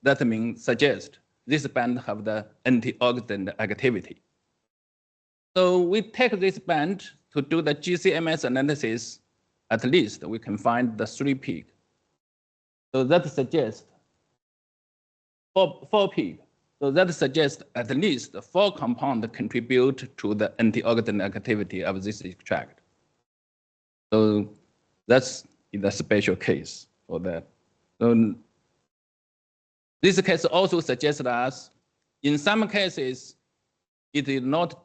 that means suggest this band have the antioxidant activity. So we take this band to do the GCMS analysis. At least we can find the 3 peak. So that suggests 4 peak. So that suggests at least 4 compounds contribute to the antioxidant activity of this extract. So that's the special case for that. So this case also suggests us, in some cases, it is not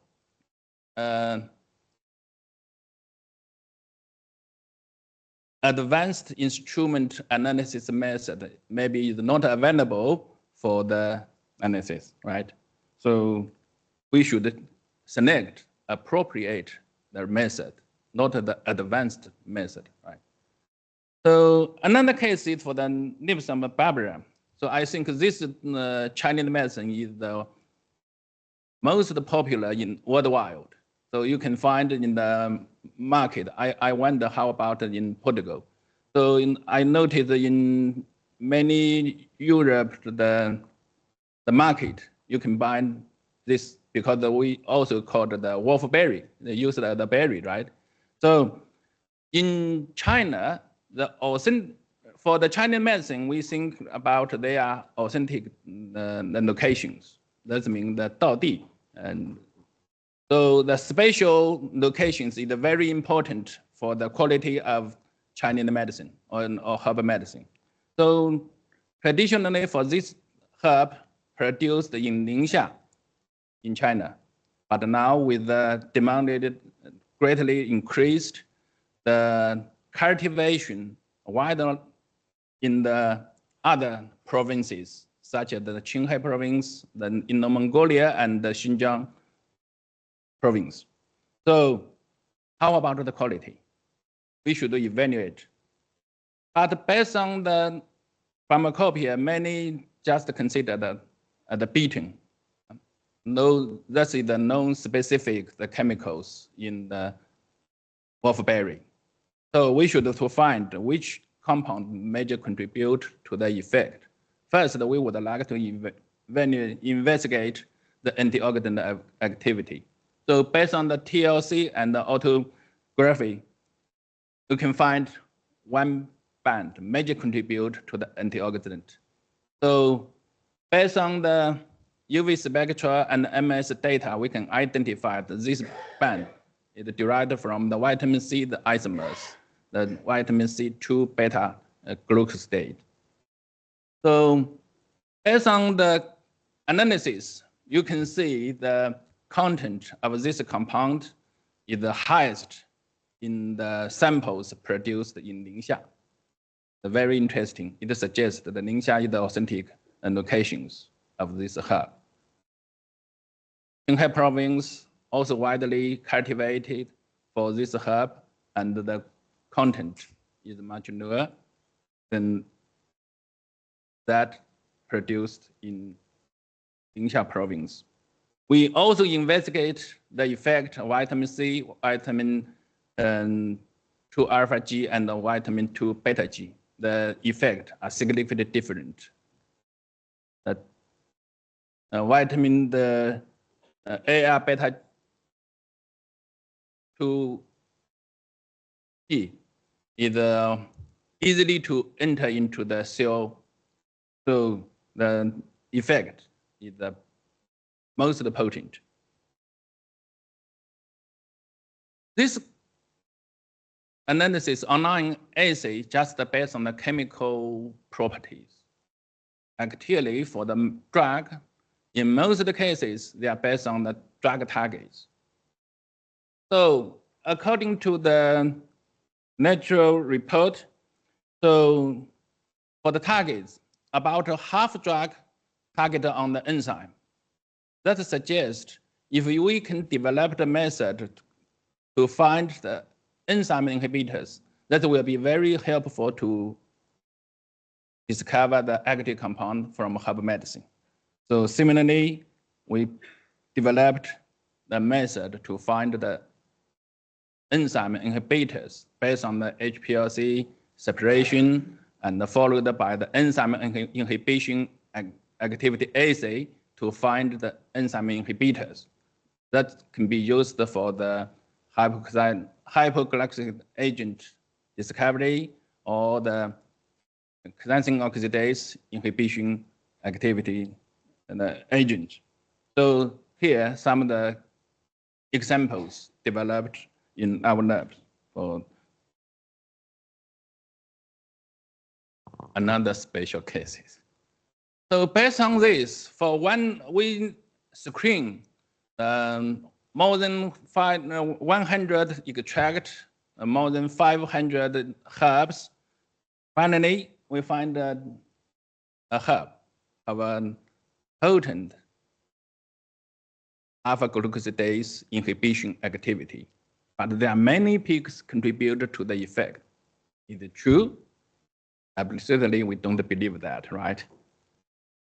advanced instrument analysis method, maybe is not available for the analysis, right? So we should select appropriate the method, not the advanced method, right? So another case is for the Nipsum barbara. So I think this Chinese medicine is the most popular in worldwide. So you can find it in the market. I wonder how about in Portugal. So I noticed in many Europe, the market, you can buy this because we also call it the wolfberry. They use the berry, right? So in China, for the Chinese medicine, we think about their authentic locations. That means the 道地 and So the spatial locations is very important for the quality of Chinese medicine or herbal medicine. So traditionally for this herb produced in Ningxia in China, but now with the demand greatly increased, the cultivation wider in the other provinces, such as the Qinghai province, the Inner Mongolia, and the Xinjiang province. So how about the quality? We should evaluate. But based on the pharmacopoeia, many just consider the beating. No, that is the non-specific the chemicals in the wolfberry. So we should to find which compound major contribute to the effect. First, we would like to investigate the antioxidant activity. So based on the TLC and the autography, you can find one band major contribute to the antioxidant. So based on the UV spectra and MS data, we can identify that this band is derived from the vitamin C, the isomers, the vitamin C2 beta glucoside. So based on the analysis, you can see the content of this compound is the highest in the samples produced in Ningxia. Very interesting. It suggests that the Ningxia is the authentic locations of this herb. Qinghai province also widely cultivated for this herb, and the content is much lower than that produced in Ningxia province. We also investigate the effect of vitamin C, vitamin 2 alpha G, and vitamin 2 beta G. The effect are significantly different. Vitamin AR beta 2 G is easily to enter into the cell, so the effect is the most potent. This analysis online assay just based on the chemical properties. Actually, for the drug, in most of the cases, they are based on the drug targets. So according to the natural report, so for the targets, about half drug target on the enzyme. That suggests if we can develop the method to find the enzyme inhibitors, that will be very helpful to discover the active compound from herbal medicine. So similarly, we developed the method to find the enzyme inhibitors based on the HPLC separation and followed by the enzyme inhibition activity assay to find the enzyme inhibitors. That can be used for the hypoglycemic agent discovery or the xanthine oxidase inhibition activity and the agent. So here, some of the examples developed in our labs for another special cases. So based on this, for one, we screen more than 100 extract, more than 500 herbs. Finally, we find a herb of a potent alpha-glucosidase inhibition activity. But there are many peaks contributed to the effect. Is it true? Absolutely, we don't believe that, right?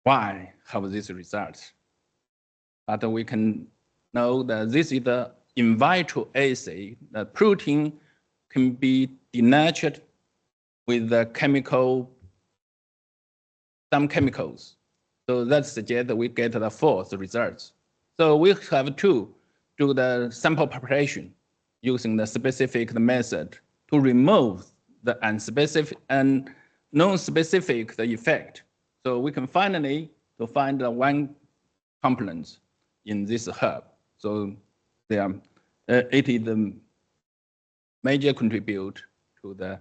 Why have these results? But we can know that this is the in vitro assay. The protein can be denatured with the some chemicals. So that suggests that we get the false results. So we have to do the sample preparation using the specific method to remove the unspecific and non-specific effect. So we can finally find one component in this herb. So it is the major contribute to the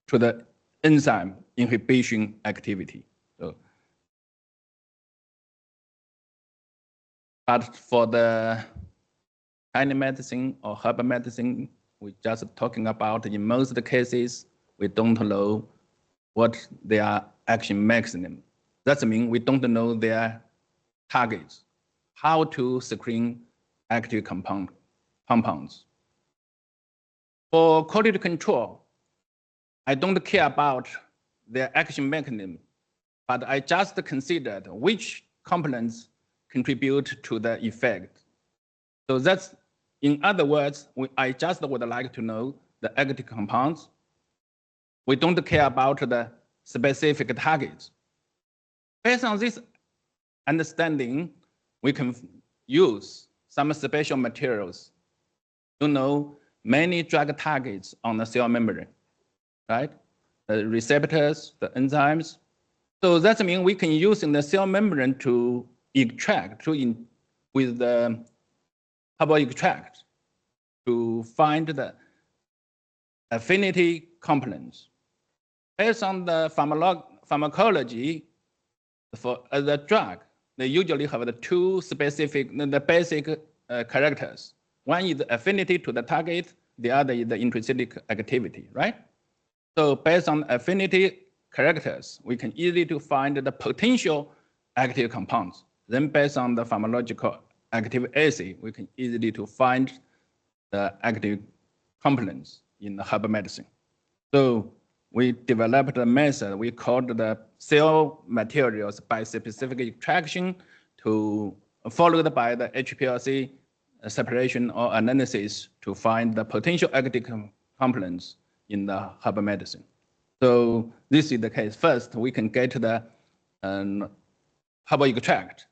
to the enzyme inhibition activity. So, but for the Chinese medicine or herbal medicine, we just talking about in most of the cases, we don't know what their action mechanism. That means we don't know their targets, how to screen active compounds. For quality control, I don't care about their action mechanism, but I just considered which components contribute to the effect. So that's, in other words, I just would like to know the active compounds. We don't care about the specific targets. Based on this understanding, we can use some special materials to know many drug targets on the cell membrane, right? The receptors, the enzymes. So that means we can use in the cell membrane to extract, with the herbal extract, to find the affinity components. Based on the pharmacology for the drug, they usually have the two specific, the basic characters. One is the affinity to the target, the other is the intrinsic activity, right? So based on affinity characters, we can easily to find the potential active compounds. Then based on the pharmacological active assay, we can easily to find the active components in the herbal medicine. So we developed a method we called the cell materials by specific extraction, followed by the HPLC separation or analysis to find the potential active components in the herbal medicine. So this is the case. First, we can get the herbal extract.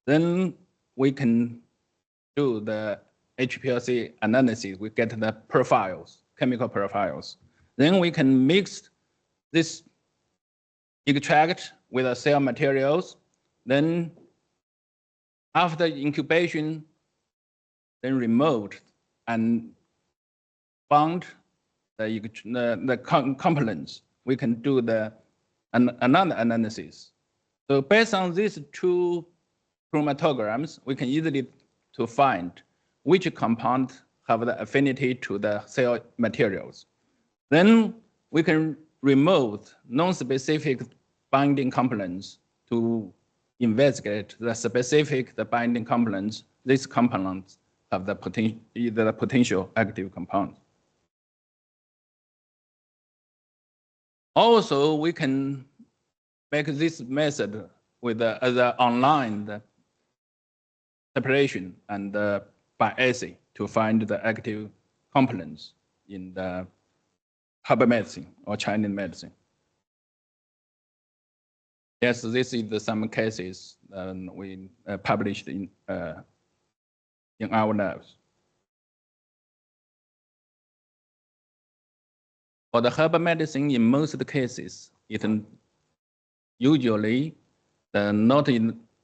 Then we can do the HPLC analysis. We get the profiles, chemical profiles. Then we can mix this extract with the cell materials. Then after incubation, then removed and bound the components. We can do another analysis. So based on these two chromatograms, we can easily to find which compound have the affinity to the cell materials. Then we can remove non-specific binding components to investigate the specific binding components. These components have the potential active compounds. Also, we can make this method with the online separation and by assay to find the active components in the herbal medicine or Chinese medicine. Yes, this is some cases we published in our labs. For the herbal medicine, in most of the cases, it usually not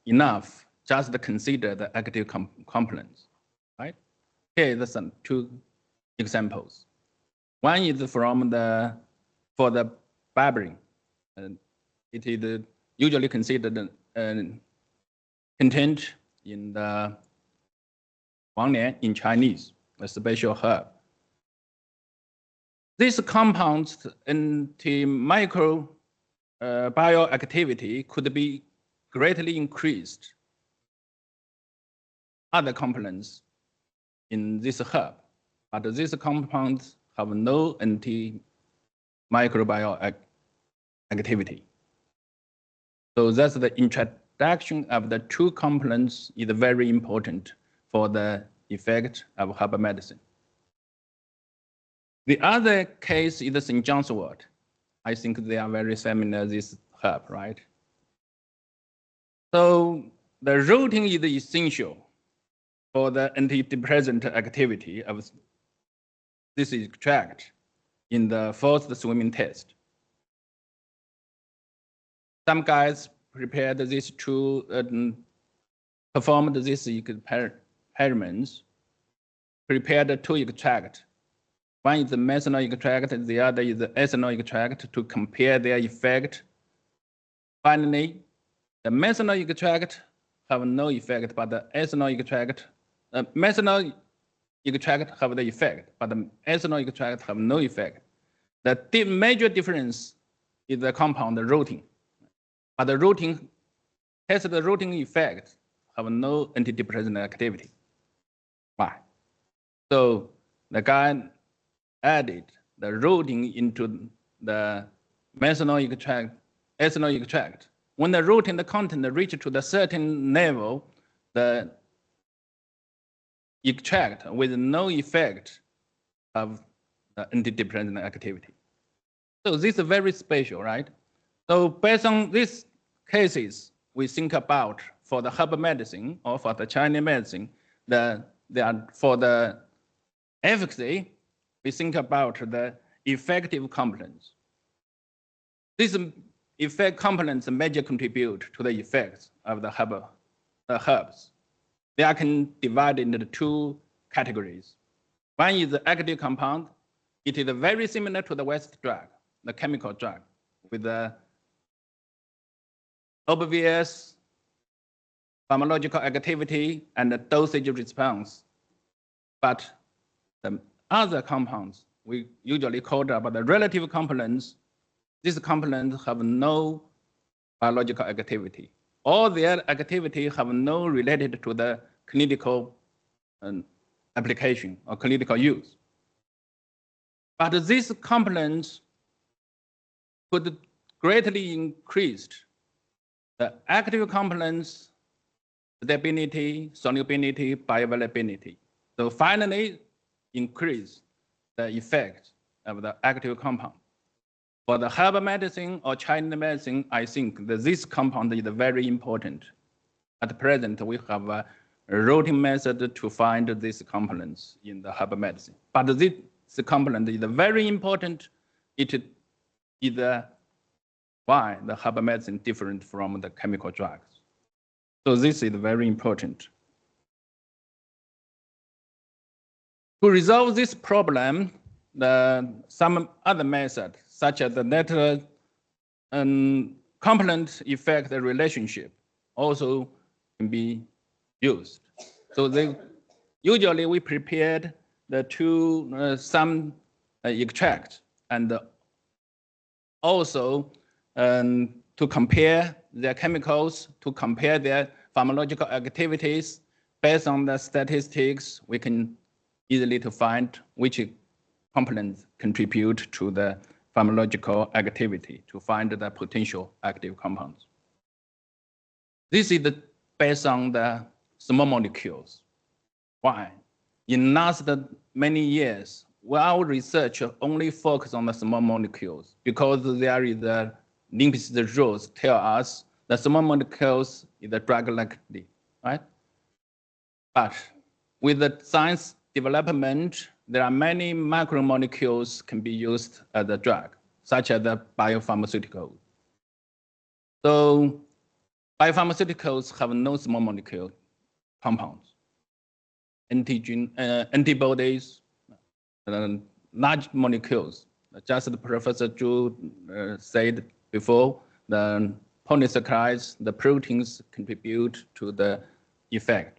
enough just to consider the active components, right? Here are some two examples. One is for the berberine. It is usually considered contained in the Wanglian in Chinese, a special herb. These compounds antimicrobial activity could be greatly increased other components in this herb, but these compounds have no antimicrobial activity. So that's the introduction of the two components is very important for the effect of herbal medicine. The other case is the St. John's wort. I think they are very familiar, this herb, right? So the routing is essential for the antidepressant activity of this extract in the forced swimming test. Some guys prepared these two performed these experiments, prepared two extracts. One is the methanol extract, the other is the ethanol extract to compare their effect. Finally, the methanol extract have no effect, but the ethanol extract, methanol extract have the effect, but the ethanol extract have no effect. The major difference is the compound routing, but the routing tested the routing effect have no antidepressant activity. Why? So the guy added the routing into the methanol extract, ethanol extract. When the routing the content reached to the certain level, the extract with no effect of the antidepressant activity. So this is very special, right? So based on these cases, we think about for the herbal medicine or for the Chinese medicine, for the efficacy, we think about the effective components. These effect components major contribute to the effects of the herbs. They are can divide into two categories. One is the active compound. It is very similar to the West drug, the chemical drug, with the obvious pharmacological activity and the dosage response. But the other compounds, we usually call about the relative components. These components have no biological activity. All their activity have no related to the clinical application or clinical use. But these components could greatly increase the active components, stability, solubility, bioavailability. So finally, increase the effect of the active compound. For the herbal medicine or Chinese medicine, I think that this compound is very important. At present, we have a routing method to find these components in the herbal medicine. But this component is very important. It is why the herbal medicine is different from the chemical drugs. So this is very important. To resolve this problem, some other methods, such as the net component effect relationship, also can be used. So usually we prepared some extract and also to compare their chemicals, to compare their pharmacological activities. Based on the statistics, we can easily to find which components contribute to the pharmacological activity to find the potential active compounds. This is based on the small molecules. Why? In last many years, our research only focus on the small molecules because there is the Limp's rules tell us the small molecules is the drug likely, right? But with the science development, there are many macromolecules can be used as a drug, such as the biopharmaceutical. So biopharmaceuticals have no small molecule compounds. Antibodies, large molecules. Just Professor Zhu said before, the polysaccharides, the proteins contribute to the effect.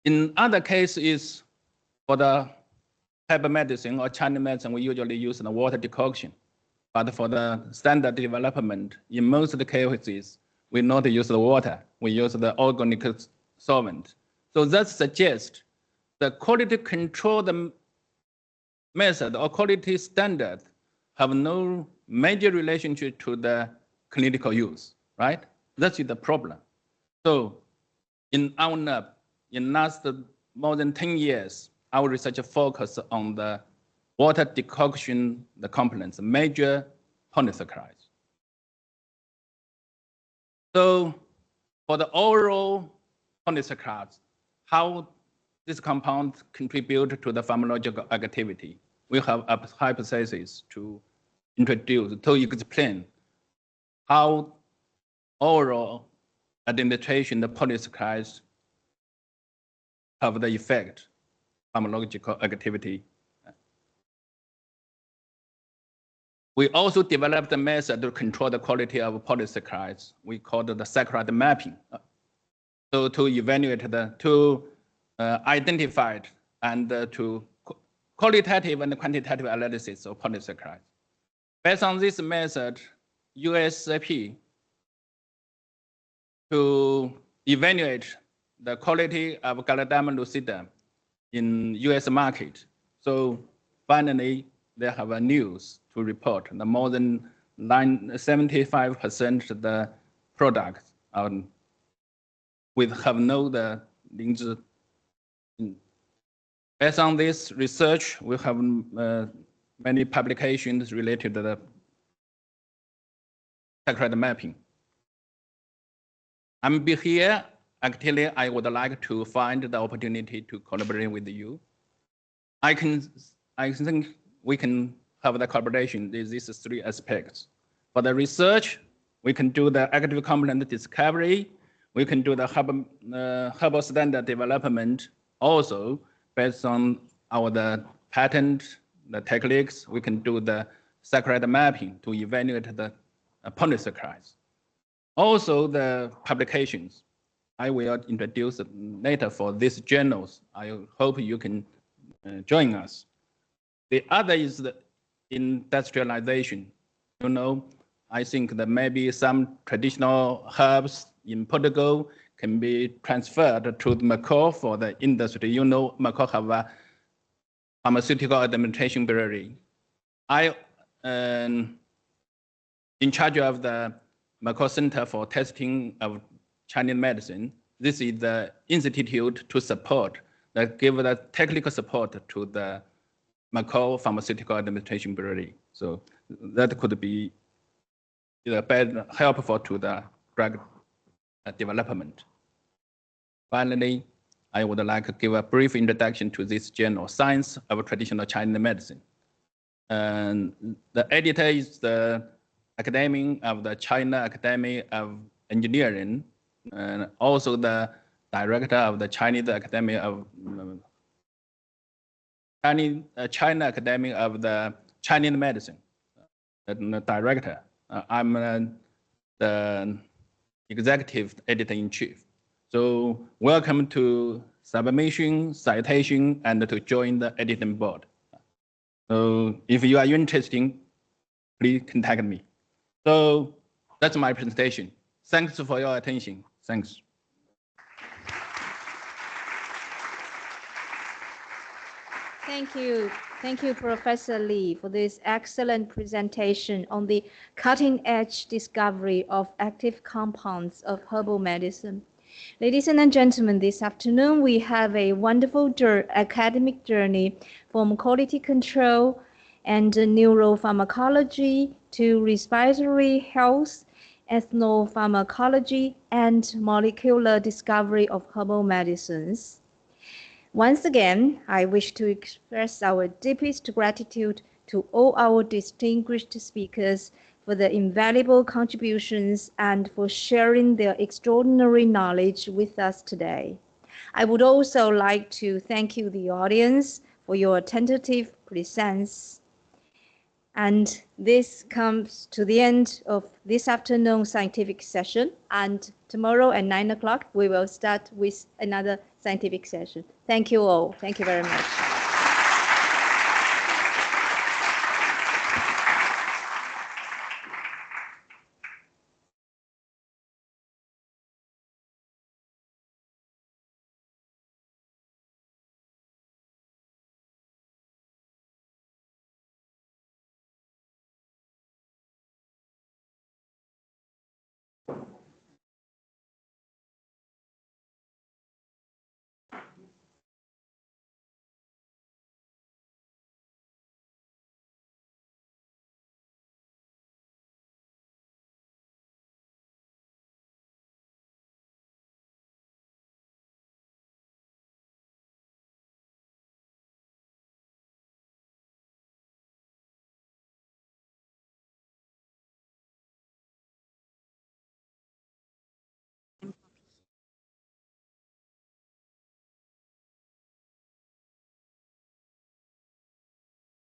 In other cases, for the herbal medicine or Chinese medicine, we usually use the water decoction. But for the standard development, in most of the cases, we not use the water. We use the organic solvent. So that suggests the quality control method or quality standard have no major relationship to the clinical use, right? That's the problem. So in our lab, in last more than 10 years, our research focus on the water decoction, the components, major polysaccharides. So for the oral polysaccharides, how this compound contribute to the pharmacological activity, we have a hypothesis to introduce, to explain how oral administration, the polysaccharides have the effect, pharmacological activity. We also developed a method to control the quality of polysaccharides. We called it the saccharide mapping. So to evaluate identify and to qualitative and quantitative analysis of polysaccharides. Based on this method, USP to evaluate the quality of galladiamide lucida in US market. So finally, they have a news to report. The more than 75% of the products have no the 灵芝. Based on this research, we have many publications related to the saccharide mapping. I'm here. Actually, I would like to find the opportunity to collaborate with you. I think we can have the collaboration in these three aspects. For the research, we can do the active component discovery. We can do the herbal standard development. Also, based on the patent, the techniques, we can do the saccharide mapping to evaluate the polysaccharides. Also, the publications. I will introduce later for these journals. I hope you can join us. The other is the industrialization. You know, I think that maybe some traditional herbs in Portugal can be transferred to the Macau for the industry. You know, Macau have a pharmaceutical administration bureau. I in charge of the Macau Center for Testing of Chinese Medicine. This is the institute to support, that give the technical support to the Macau Pharmaceutical Administration Bureau. So that could be helpful to the drug development. Finally, I would like to give a brief introduction to this journal, Science of Traditional Chinese Medicine. And the editor is the academic of the China Academy of Engineering, and also the director of the Chinese Academy of China Academy of the Chinese Medicine, the director. I'm the executive editor-in-chief. So welcome to submission, citation, and to join the editing board. So if you are interested, please contact me. So that's my presentation. Thanks for your attention. Thanks. Thank you. Thank you, Professor Li, for this excellent presentation on the cutting-edge discovery of active compounds of herbal medicine. Ladies and gentlemen, this afternoon we have a wonderful academic journey from quality control and neuropharmacology to respiratory health, ethnopharmacology, and molecular discovery of herbal medicines. Once again, I wish to express our deepest gratitude to all our distinguished speakers for their invaluable contributions and for sharing their extraordinary knowledge with us today. I would also like to thank you, the audience, for your attentive presence. And this comes to the end of this afternoon's scientific session. And tomorrow at 9 o'clock, we will start with another scientific session. Thank you all. Thank you very much.